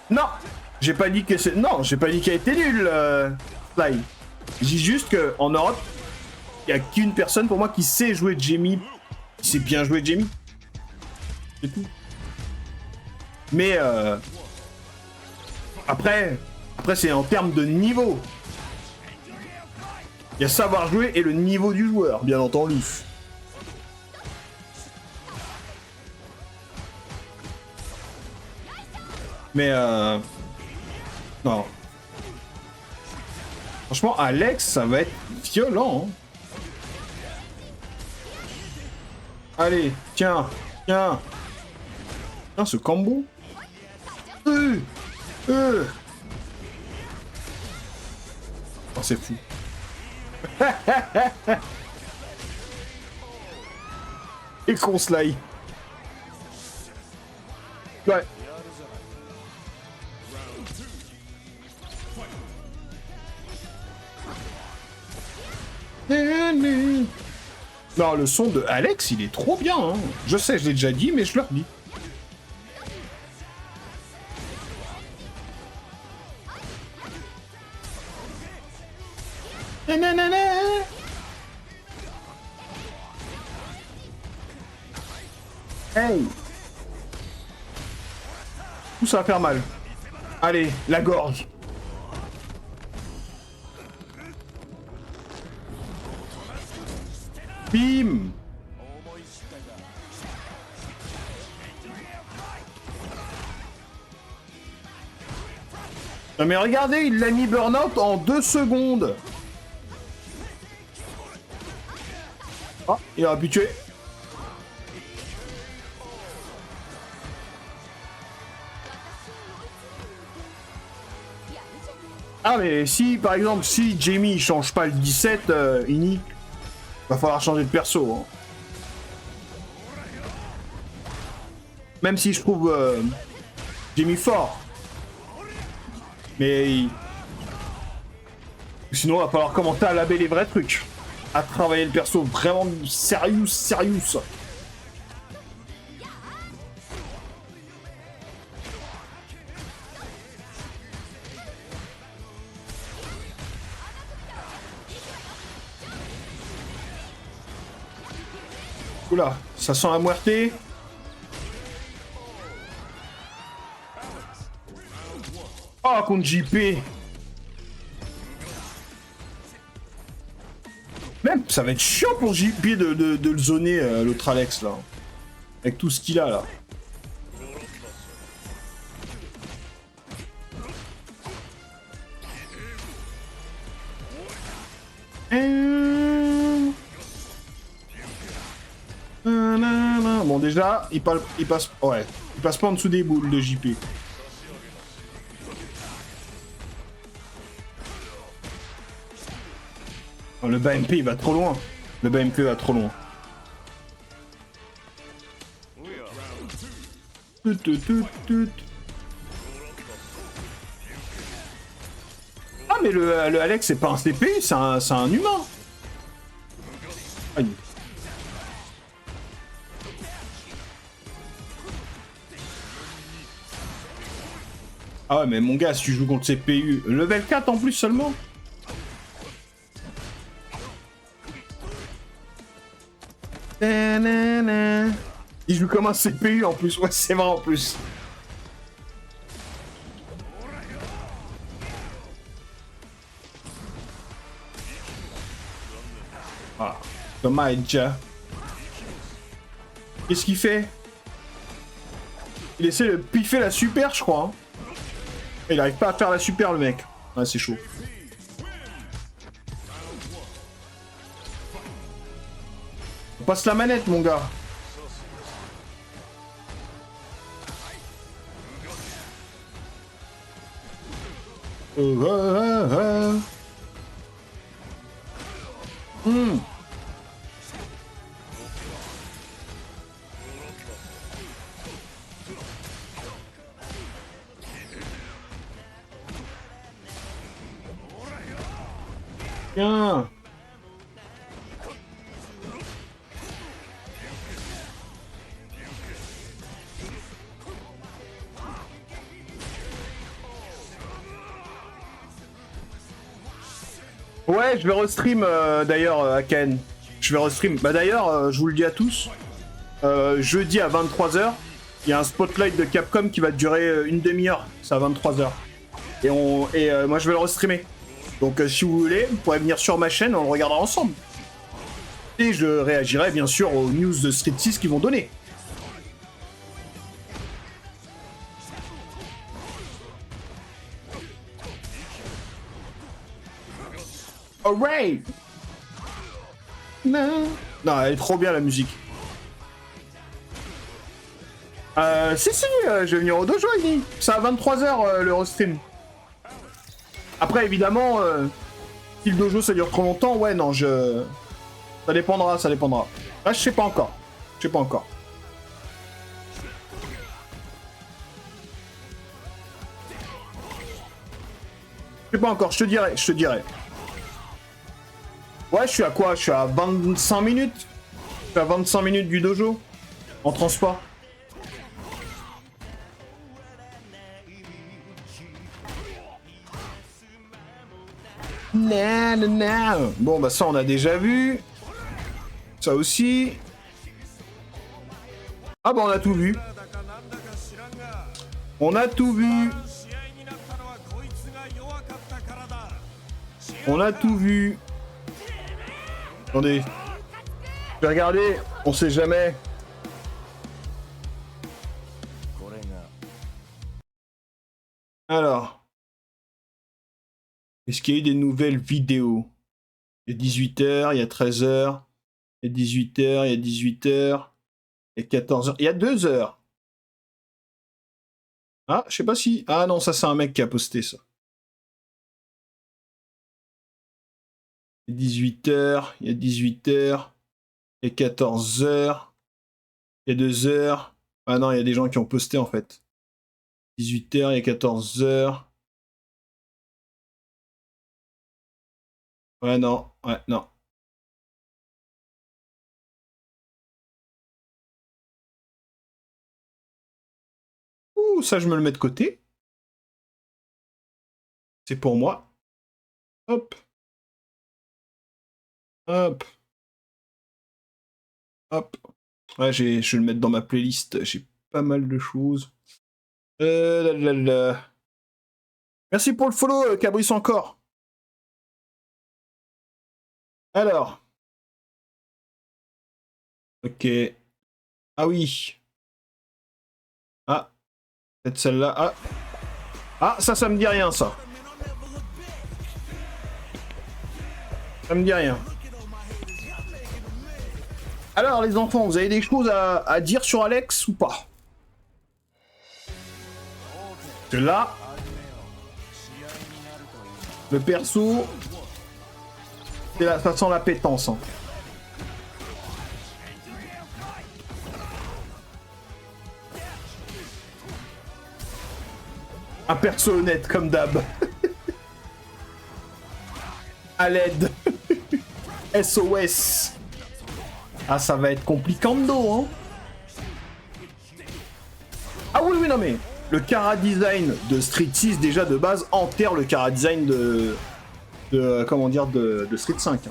Non, j'ai pas dit que c'est... Non, j'ai pas dit qu'elle était nulle, Fly. Je dis juste qu'en Europe, il y a qu'une personne pour moi qui sait jouer Jamie. Qui sait bien jouer Jamie. C'est tout. Mais après c'est en termes de niveau. Il y a savoir jouer et le niveau du joueur, bien entendu. Mais non. Franchement, Alex, ça va être violent. Hein. Allez, tiens, tiens. Tiens, ce combo. Oh, c'est fou. Et qu'on slide. Ouais. Non, le son de Alex, il est trop bien. Hein. Je sais, je l'ai déjà dit, mais je le redis. Hey. Tout ça va faire mal. Allez, la gorge. Bim. Non mais regardez, il l'a mis burn-out en 2 secondes. Ah, il est habitué. Ah mais si, par exemple, si Jamie il change pas le 17, Ini, va falloir changer de perso. Hein. Même si je trouve Jamie fort. Mais... Sinon, il va falloir commencer à laver les vrais trucs. À travailler le perso vraiment sérieux. Oula, ça sent la muerté. Oh, contre JP. Même, ça va être chiant pour JP de le zoner, l'autre Alex, là. Avec tout ce qu'il a, là. Bon, déjà, il passe... Ouais, il passe pas en dessous des boules de JP. Oh, le bas MP il va trop loin. Le bas MP va trop loin. Ah mais le Alex c'est pas un CP, c'est un humain. Aïe. Ah ouais mais mon gars si tu joues contre CPU, level 4 en plus seulement. Il joue comme un CPU en plus, ouais c'est vrai en plus. Ah, dommage. Qu'est-ce qu'il fait? Il essaie de piffer la super je crois. Hein. Il arrive pas à faire la super le mec. Ouais c'est chaud. On passe la manette mon gars. Tiens. Ouais, je vais restream d'ailleurs à Ken. Je vais restream. Bah d'ailleurs, je vous le dis à tous. Jeudi à 23h, il y a un spotlight de Capcom qui va durer une demi-heure. C'est à 23h. Et moi je vais le restreamer. Donc si vous voulez, vous pourrez venir sur ma chaîne, on le regardera ensemble. Et je réagirai bien sûr aux news de Street 6 qu'ils vont donner. Alright. Non, elle est trop bien la musique. Si, je vais venir au dojo, Iggy. C'est à 23h le restream. Après, évidemment, si le dojo ça dure trop longtemps, ouais, non, ça dépendra, ça dépendra. Là, je sais pas encore. Je sais pas encore. Je sais pas encore, je te dirai, je te dirai. Ouais, je suis à quoi? Je suis à 25 minutes. Je suis à 25 minutes du dojo. En transport. Bon, bah ça, on a déjà vu. Ça aussi. Ah bah on a tout vu. On a tout vu. On a tout vu. Attendez. Je vais regarder. On sait jamais. Alors. Est-ce qu'il y a eu des nouvelles vidéos? Il y a 18h, il y a 13h, il y a 18h, il y a 18h, il y a 14h, il y a 2h. Ah, je sais pas si... Ah non, ça c'est un mec qui a posté ça. Il y a 18h, il y a 18h, il y a 14h, il y a 2h. Ah non, il y a des gens qui ont posté en fait. 18h, il y a 14h. Ouais, non, ouais, non. Ouh, ça je me le mets de côté. C'est pour moi. Hop. Hop. Hop. Ouais, je vais le mettre dans ma playlist. J'ai pas mal de choses. Merci pour le follow, Cabris encore. Alors. Ok. Ah oui. Ah. Peut-être celle-là. Ah. Ah, ça me dit rien, ça. Ça me dit rien. Alors, les enfants, vous avez des choses à dire sur Alex ou pas? Que là, le perso, ça sent la pétence. Hein. Un perso honnête, comme d'hab. À l'aide. SOS. Ah, ça va être compliquando, hein. Ah oui, non mais... Le chara design de Street 6, déjà de base, enterre le chara design de comment dire, de Street 5. Hein.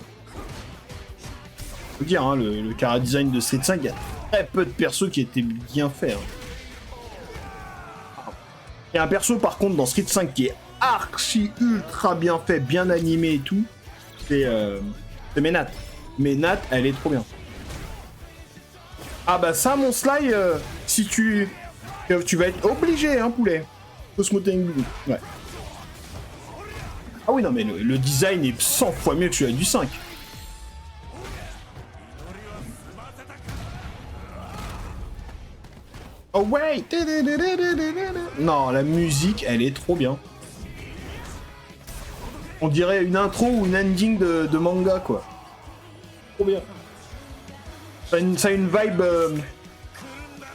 Faut dire, hein, le chara design de Street 5, il y a très peu de persos qui étaient bien faits. Hein. Il y a un perso, par contre, dans Street 5 qui est archi ultra bien fait, bien animé et tout. C'est Menat. Menat, elle est trop bien. Ah bah ça, mon Sly, si tu vas être obligé, hein, poulet. Cosmo Tengu. Ouais. Ah oui, non, mais le design est 100 fois mieux que celui du 5. Oh ouais. Non, la musique, elle est trop bien. On dirait une intro ou une ending de manga, quoi. Trop bien. Ça a une vibe...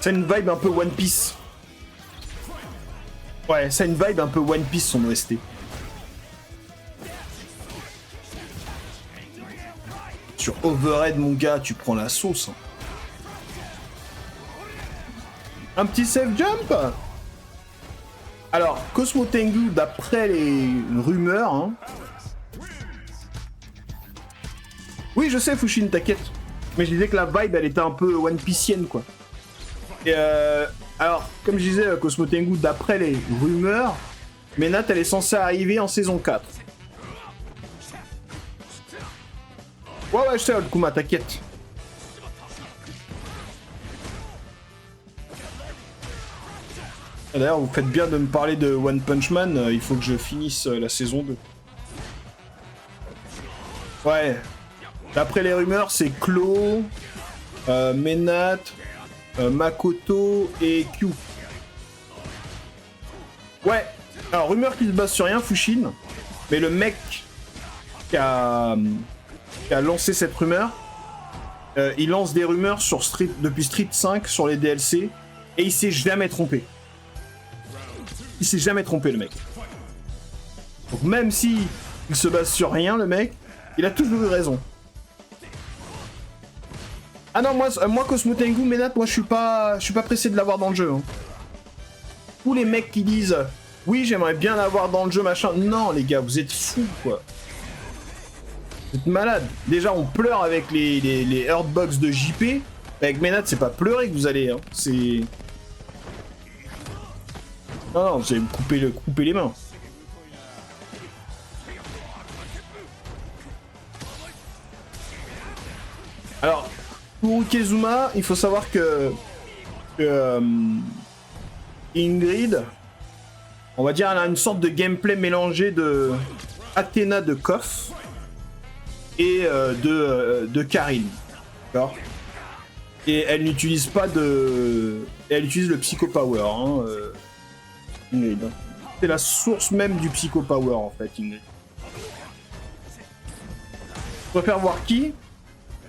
ça a une vibe un peu One Piece. Ouais, ça a une vibe un peu One Piece, son OST. Sur Overhead, mon gars, tu prends la sauce. Hein. Un petit safe jump. Alors, Cosmo Tengu, d'après les rumeurs... Hein... Oui, je sais, Fushin, t'inquiète. Mais je disais que la vibe, elle était un peu One Piecienne, quoi. Et alors, comme je disais, Cosmo Tengu, d'après les rumeurs, Menat, elle est censée arriver en saison 4. Ouais, je sais, Kuma, t'inquiète. D'ailleurs, vous faites bien de me parler de One Punch Man, il faut que je finisse la saison 2. Ouais. D'après les rumeurs, c'est Claw, Menat, Makoto et Q. Ouais. Alors, rumeur qui se base sur rien, Fushin. Mais le mec qui a lancé cette rumeur, il lance des rumeurs sur depuis Street 5 sur les DLC et il s'est jamais trompé. Il s'est jamais trompé, le mec. Donc même si il se base sur rien, le mec, il a toujours eu raison. Ah non, moi Cosmo Tengu, Menat, moi je suis pas pressé de l'avoir dans le jeu. Hein. Tous les mecs qui disent oui, j'aimerais bien l'avoir dans le jeu, machin. Non, les gars, vous êtes fous, quoi. Vous êtes malades. Déjà, on pleure avec les Hurtbox de JP. Avec Menat, c'est pas pleurer que vous allez. Hein. C'est. Non, vous allez me couper les mains. Alors, pour Ukezuma, il faut savoir que Ingrid, on va dire, elle a une sorte de gameplay mélangé de Athena de Koff et de Karine. D'accord. Et elle n'utilise pas de... Elle utilise le Psycho Power, hein, Ingrid. C'est la source même du Psycho Power, en fait, Ingrid. Je préfère voir qui.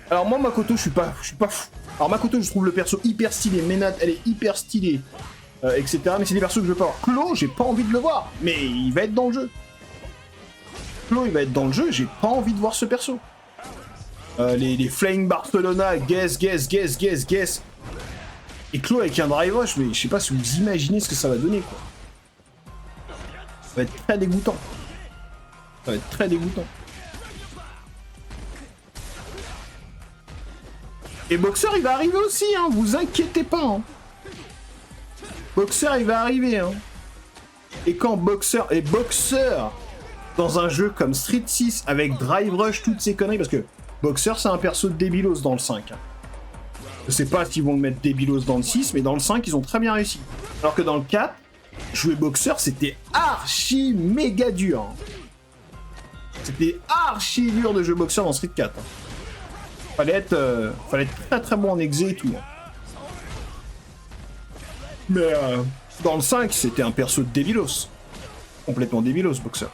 Alors moi, Makoto, je suis pas fou. Alors Makoto, je trouve le perso hyper stylé. Menat, elle est hyper stylée. Etc. Mais c'est des persos que je veux pas voir. Klo, j'ai pas envie de le voir. Mais il va être dans le jeu. Klo, il va être dans le jeu. J'ai pas envie de voir ce perso. Les Flying Barcelona, guess. Et Klo avec un drive rush, mais je sais pas si vous imaginez ce que ça va donner, quoi. Ça va être très dégoûtant. Ça va être très dégoûtant. Et Boxer, il va arriver aussi, hein, vous inquiétez pas. Hein. Boxer, il va arriver. Hein. Et quand Boxer est Boxer dans un jeu comme Street 6 avec Drive Rush, toutes ces conneries, parce que Boxer, c'est un perso de débilos dans le 5. Hein. Je sais pas s'ils vont le mettre débilos dans le 6, mais dans le 5, ils ont très bien réussi. Alors que dans le 4, jouer Boxer, c'était archi méga dur. Hein. C'était archi dur de jouer Boxer dans Street 4. Hein. Fallait être très très bon en exé et tout. Mais dans le 5, c'était un perso de débilos. Complètement débilos, Boxer.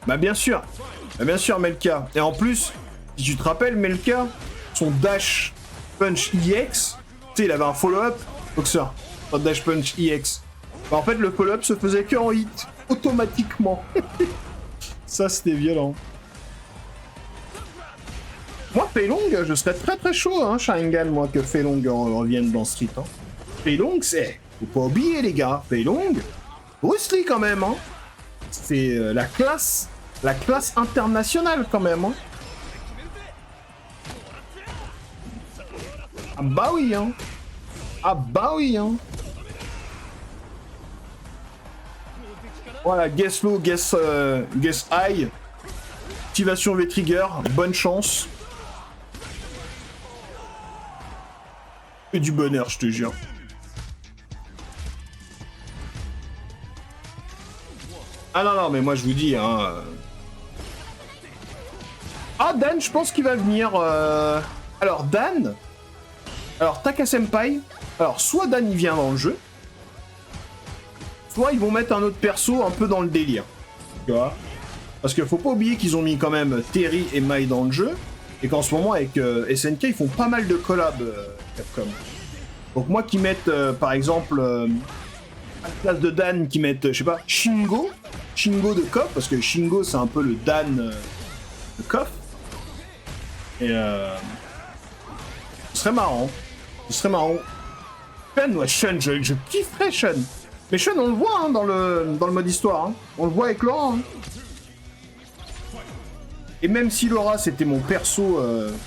Bah bien sûr, Melka. Et en plus, si tu te rappelles, Melka, son dash punch EX, tu sais, il avait un follow-up, Boxer, son dash punch EX. Bah, en fait, le follow-up se faisait que en hit, automatiquement. Ça, c'était violent. Moi, Fei Long, je serais très très chaud, hein, Sharingan, moi, que Fei Long revienne dans Street. Hein. Fei Long, c'est... Faut pas oublier, les gars, Fei Long, Bruce Lee, quand même, hein. C'est la classe internationale, quand même, hein. Ah bah oui, hein. Ah bah oui, hein. Voilà, guess low, guess high. Activation V-Trigger, bonne chance. Et du bonheur, je te jure. Ah non, mais moi je vous dis, hein... Ah, Dan, je pense qu'il va venir... Alors, Dan... Alors, Taka Senpai... Alors, soit Dan, il vient dans le jeu, soit ils vont mettre un autre perso un peu dans le délire. Tu vois ? Parce qu'il faut pas oublier qu'ils ont mis quand même Terry et Mai dans le jeu, et qu'en ce moment, avec SNK, ils font pas mal de collabs, Capcom. Donc moi, qui mettent, par exemple, à la place de Dan, qui mettent, je sais pas, Shingo de Koff, parce que Shingo, c'est un peu le Dan de Koff. Et ce serait marrant. Shun, ouais, Shun, je kifferais Shun. Mais Shun, on le voit hein, dans le mode histoire. Hein. On le voit avec Laura. Hein. Et même si Laura, c'était mon perso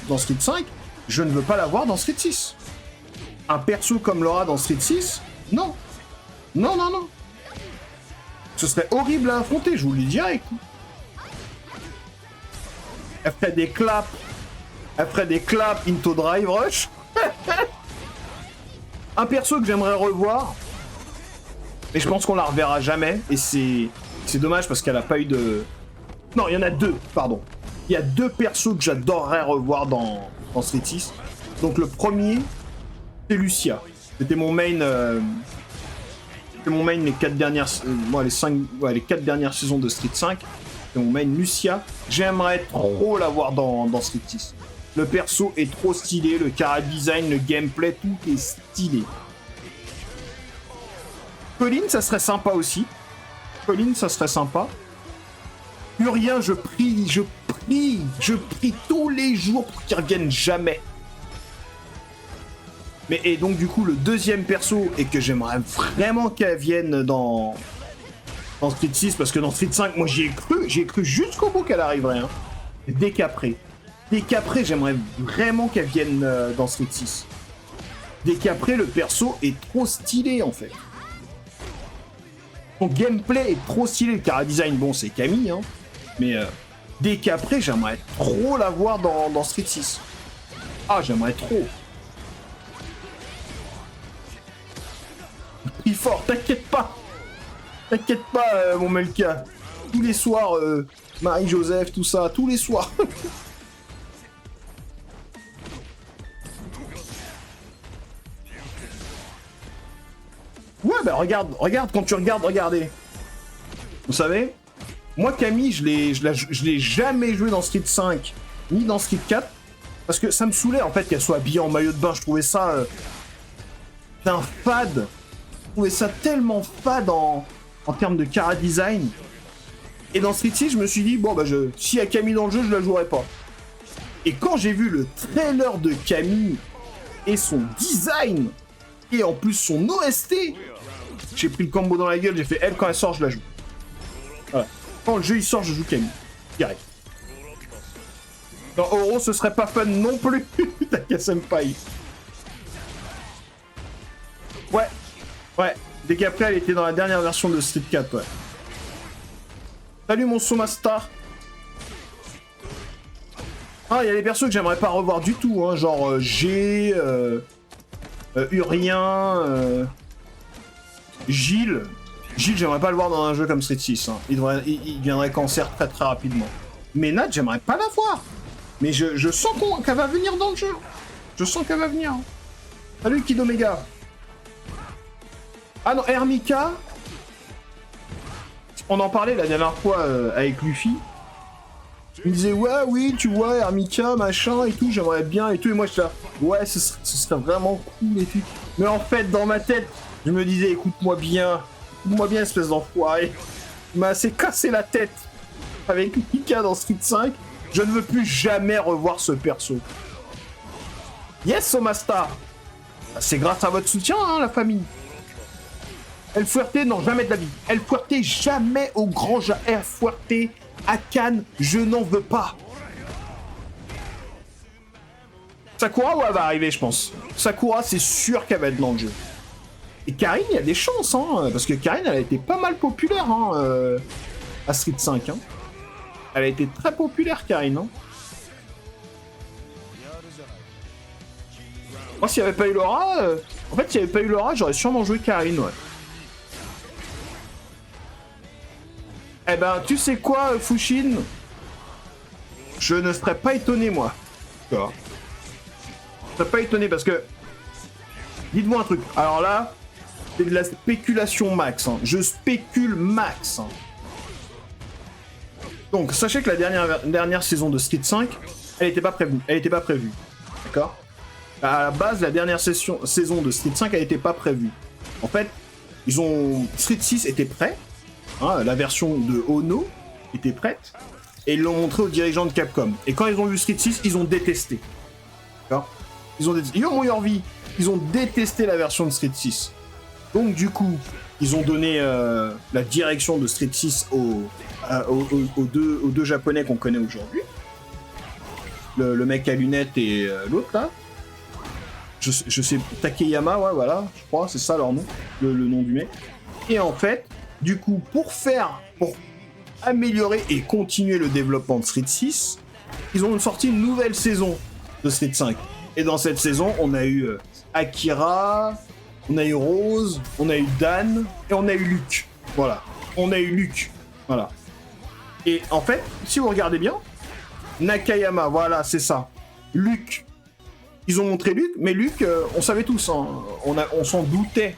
dans Street 5, je ne veux pas la voir dans Street 6. Un perso comme Laura dans Street 6, non. Non. Ce serait horrible à affronter, je vous le dis direct. Elle ferait des claps into Drive Rush. Un perso que j'aimerais revoir. Et je pense qu'on la reverra jamais. Et c'est dommage parce qu'elle a pas eu de Non, il y en a deux, pardon. Il y a deux persos que j'adorerais revoir dans Street 6. Donc le premier, c'est Lucia. C'était mon main... C'était mon main les 4 dernières... les 4 dernières saisons de Street 5. C'était mon main Lucia. J'aimerais trop l'avoir dans Street 6. Le perso est trop stylé, le chara design, le gameplay, tout est stylé. Colin, ça serait sympa aussi. Colin, ça serait sympa. Urien, je prie tous les jours pour qu'il revienne jamais. Mais et donc du coup le deuxième perso et que j'aimerais vraiment qu'elle vienne dans Street 6 parce que dans Street 5 moi j'ai cru jusqu'au bout qu'elle arriverait. Hein. Décapré, j'aimerais vraiment qu'elle vienne dans Street 6. Décapré, le perso est trop stylé en fait. Son gameplay est trop stylé, le chara design bon c'est Camille hein. Mais Décapré, j'aimerais trop la voir dans Street 6. Ah, j'aimerais trop. Prie fort, t'inquiète pas, mon Melka. Tous les soirs, Marie-Joseph, tout ça, tous les soirs. Ouais, bah regarde, quand tu regardes, regardez. Vous savez, moi Camille, je l'ai jamais joué dans Street 5, ni dans Street 4, parce que ça me saoulait en fait qu'elle soit habillée en maillot de bain. Je trouvais ça d'un fade. Je trouvais ça tellement fade en termes de chara design. Et dans Street 6, je me suis dit, bon bah s'il y a Camille dans le jeu, je la jouerai pas. Et quand j'ai vu le trailer de Camille et son design, et en plus son OST, j'ai pris le combo dans la gueule, j'ai fait elle quand elle sort, je la joue. Voilà. Quand le jeu il sort, je joue Camille. Direct. Dans Oro, ce serait pas fun non plus. Taka Senpai. Ouais. Dès qu'après, elle était dans la dernière version de Street 4, ouais. Salut mon Somastar. Ah, il y a des persos que j'aimerais pas revoir du tout, hein, genre G, Urien, Gilles. Gilles, j'aimerais pas le voir dans un jeu comme Street 6. Hein. Il viendrait cancer très très rapidement. Mais Nat, j'aimerais pas la voir. Mais je sens qu'elle va venir dans le jeu. Je sens qu'elle va venir. Salut Kid Omega. Ah non, Hermika. On en parlait la dernière fois avec Luffy. Il me disait, ouais, oui, tu vois, Hermika, machin et tout, j'aimerais bien et tout. Et moi, je là, ouais, ce serait vraiment cool et tout. Mais en fait, dans ma tête, je me disais, écoute-moi bien, espèce d'enfoiré. Il m'a assez cassé la tête avec Mika dans Street 5. Je ne veux plus jamais revoir ce perso. Yes, Somastar. C'est grâce à votre soutien, hein, la famille. El Fuerte, non, jamais de la vie. El Fuerte, jamais au grand El Fuerte à Cannes, je n'en veux pas. Sakura, ouais, elle va arriver, je pense. Sakura, c'est sûr qu'elle va être dans le jeu. Et Karine, il y a des chances, hein, parce que Karine, elle a été pas mal populaire hein, à Street 5. Hein. Elle a été très populaire, Karine. Hein. Moi, s'il n'y avait pas eu Laura, en fait, s'il n'y avait pas eu Laura, j'aurais sûrement joué Karine, ouais. Eh ben, tu sais quoi, Fushin? Je ne serais pas étonné, moi. Tu vois. Je serais pas étonné parce que... Dites-moi un truc. Alors là, c'est de la spéculation max. Hein. Je spécule max. Hein. Donc, sachez que la dernière saison de Street 5, elle n'était pas prévue. Elle n'était pas prévue. D'accord? À la base, la dernière saison de Street 5, elle n'était pas prévue. En fait, Street 6 était prêt. Hein, la version de Ono était prête et ils l'ont montré aux dirigeants de Capcom. Et quand ils ont vu Street 6, ils ont détesté. D'accord ? Ils ont détesté la version de Street 6. Donc du coup, ils ont donné la direction de Street 6 aux deux japonais qu'on connaît aujourd'hui. Le mec à lunettes et l'autre là. Je sais, Takeyama, ouais voilà, je crois, c'est ça leur nom, le nom du mec. Et en fait, du coup, pour améliorer et continuer le développement de Street 6, ils ont sorti une nouvelle saison de Street 5. Et dans cette saison, on a eu Akira, on a eu Rose, on a eu Dan, et on a eu Luke. Voilà. On a eu Luke. Voilà. Et en fait, si vous regardez bien, Nakayama, voilà, c'est ça. Luke. Ils ont montré Luke, mais Luke, on savait tous, hein, on s'en doutait.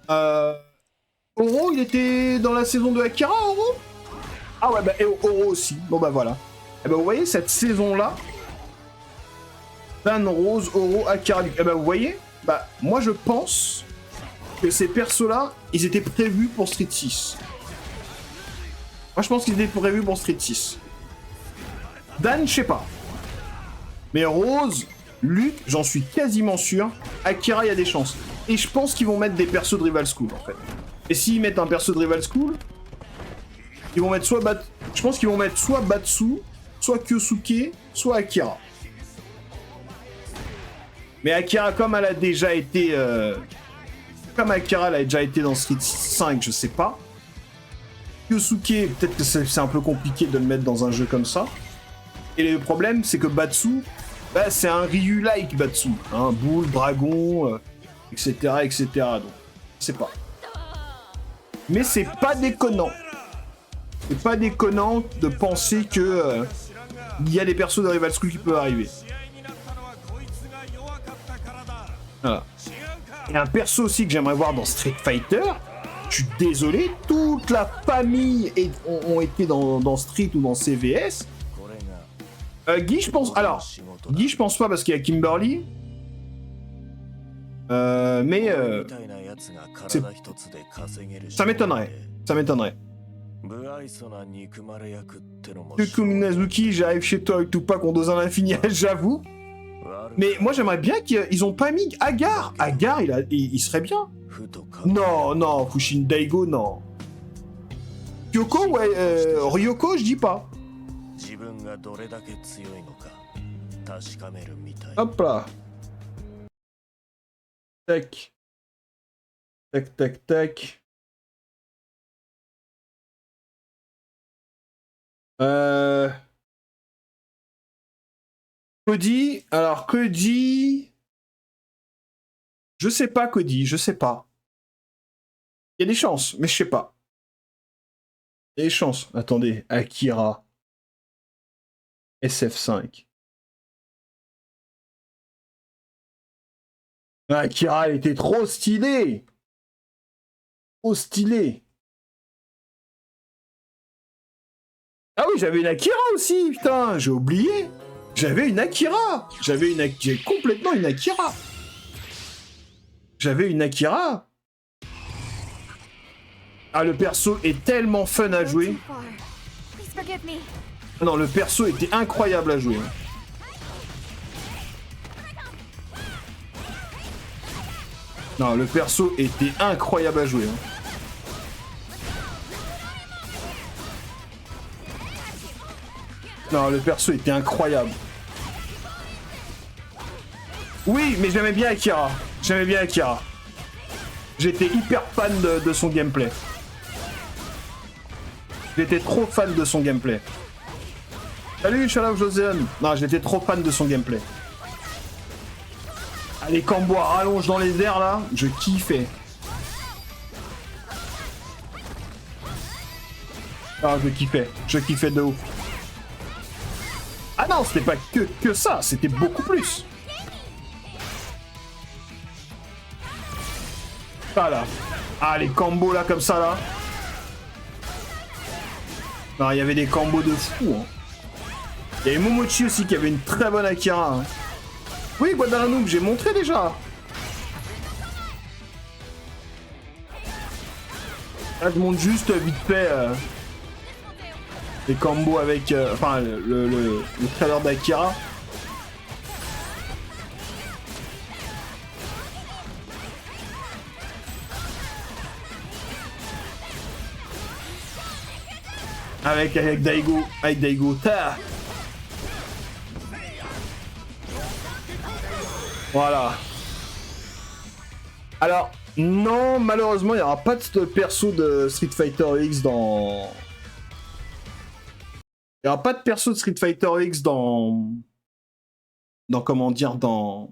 Oro, il était dans la saison de Akira, Oro? Ah ouais, bah et Oro aussi. Bon bah voilà. Et bah vous voyez, cette saison-là, Dan, Rose, Oro, Akira, Luke. Et bah vous voyez, bah moi je pense que ces persos-là, ils étaient prévus pour Street 6. Moi je pense qu'ils étaient prévus pour Street 6. Dan, je sais pas. Mais Rose, Luke, j'en suis quasiment sûr. Akira, il y a des chances. Et je pense qu'ils vont mettre des persos de Rival School, en fait. Et s'ils mettent un perso de Rival School, ils vont mettre soit je pense qu'ils vont mettre soit Batsu, soit Kyosuke, soit Akira. Mais Akira, comme elle a déjà été... Comme Akira, elle a déjà été dans Street 5, je sais pas. Kyosuke, peut-être que c'est un peu compliqué de le mettre dans un jeu comme ça. Et le problème, c'est que Batsu, bah, c'est un Ryu-like Batsu. Hein, boule, dragon, etc., etc. Donc, je sais pas. Mais c'est pas déconnant. C'est pas déconnant de penser que il y a des persos de Rival School qui peuvent arriver. Voilà. Et un perso aussi que j'aimerais voir dans Street Fighter, je suis désolé, toute la famille ont été dans Street ou dans CVS. Guy, je pense... Alors, Guy, je pense pas parce qu'il y a Kimberly. Mais... ça m'étonnerait. Ça m'étonnerait. Minazuki, j'arrive chez toi avec Tupac, on dose un infini, j'avoue. Mais moi j'aimerais bien qu'ils ont pas mis Agar. Agar, il serait bien. Non, non, Fushin Daigo, non. Kyoko, ouais, Ryoko, je dis pas. Hop là. Tac. Tac, tac, tac. Cody, alors Cody... Je sais pas, Cody, je sais pas. Il y a des chances, mais je sais pas. Il y a des chances. Attendez, Akira. SF5. Akira, elle était trop stylée. Trop stylée. Ah oui, j'avais une Akira aussi, putain, j'ai oublié. J'avais une Akira. J'ai complètement une Akira. J'avais une Akira. Ah, le perso est tellement fun à jouer. Non, le perso était incroyable à jouer. Non, le perso était incroyable à jouer. Non, le perso était incroyable. Oui, mais j'aimais bien Akira. J'aimais bien Akira. J'étais hyper fan de son gameplay. J'étais trop fan de son gameplay. Salut, Shalom Josiane. Non, j'étais trop fan de son gameplay. Ah, les combos à rallonge dans les airs, là, je kiffais. Ah, je kiffais de ouf. Ah non, c'était pas que ça, c'était beaucoup plus. Voilà. Ah, les combos là, comme ça, là. Non, il y avait des combos de fou. Hein. Il y avait Momochi aussi qui avait une très bonne Akira. Hein. Oui, Guadalanoub, j'ai montré déjà. Là, je montre juste vite fait les combos avec... enfin, le trailer d'Akira. Avec Daigo. Avec Daigo. Ta. Voilà. Alors, non, malheureusement, il n'y aura pas de perso de Street Fighter X dans... Il n'y aura pas de perso de Street Fighter X dans... comment dire, dans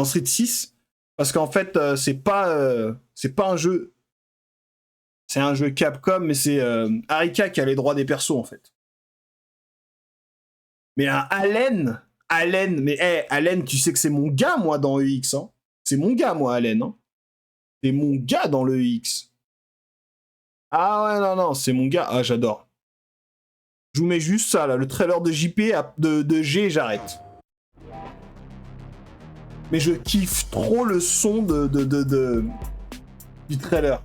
Street 6. Parce qu'en fait, c'est pas un jeu... C'est un jeu Capcom, mais c'est Arika qui a les droits des persos, en fait. Mais un Allen, mais Allen, tu sais que c'est mon gars, moi, dans EX. Hein. C'est mon gars, moi, Allen. Hein. C'est mon gars dans le EX. Ah ouais, non, c'est mon gars. Ah, j'adore. Je vous mets juste ça, là, le trailer de JP, de G, j'arrête. Mais je kiffe trop le son du trailer.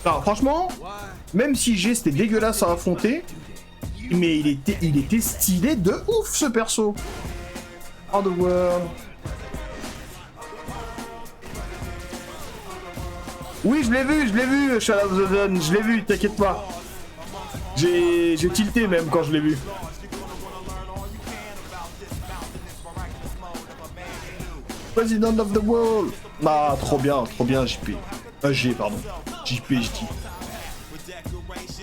Alors, franchement, même si G, c'était dégueulasse à affronter, mais il était stylé de ouf, ce perso. Underworld. Oui, je l'ai vu, Shadow of the Dawn, je l'ai vu, t'inquiète pas. J'ai tilté même quand je l'ai vu. President of the World. Ah, trop bien, JP. G, pardon. JP, je dis.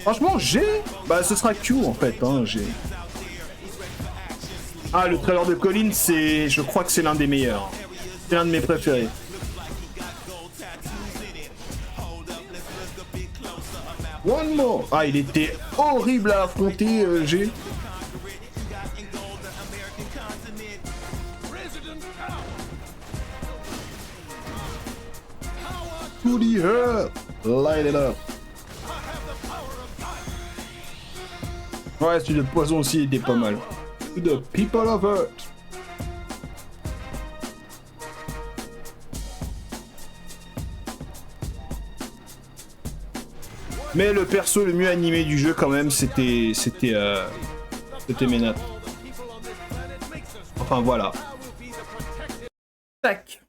Franchement, G, bah ce sera Q en fait, hein, G. Ah, le trailer de Colin, je crois que c'est l'un des meilleurs. C'est l'un de mes préférés. One more. Ah, il était horrible à affronter, G. To the earth, light it up. Ouais, celui de poison aussi il était pas mal. To the people of Earth. Mais le perso le mieux animé du jeu quand même, c'était Ménat. Enfin voilà. Tac.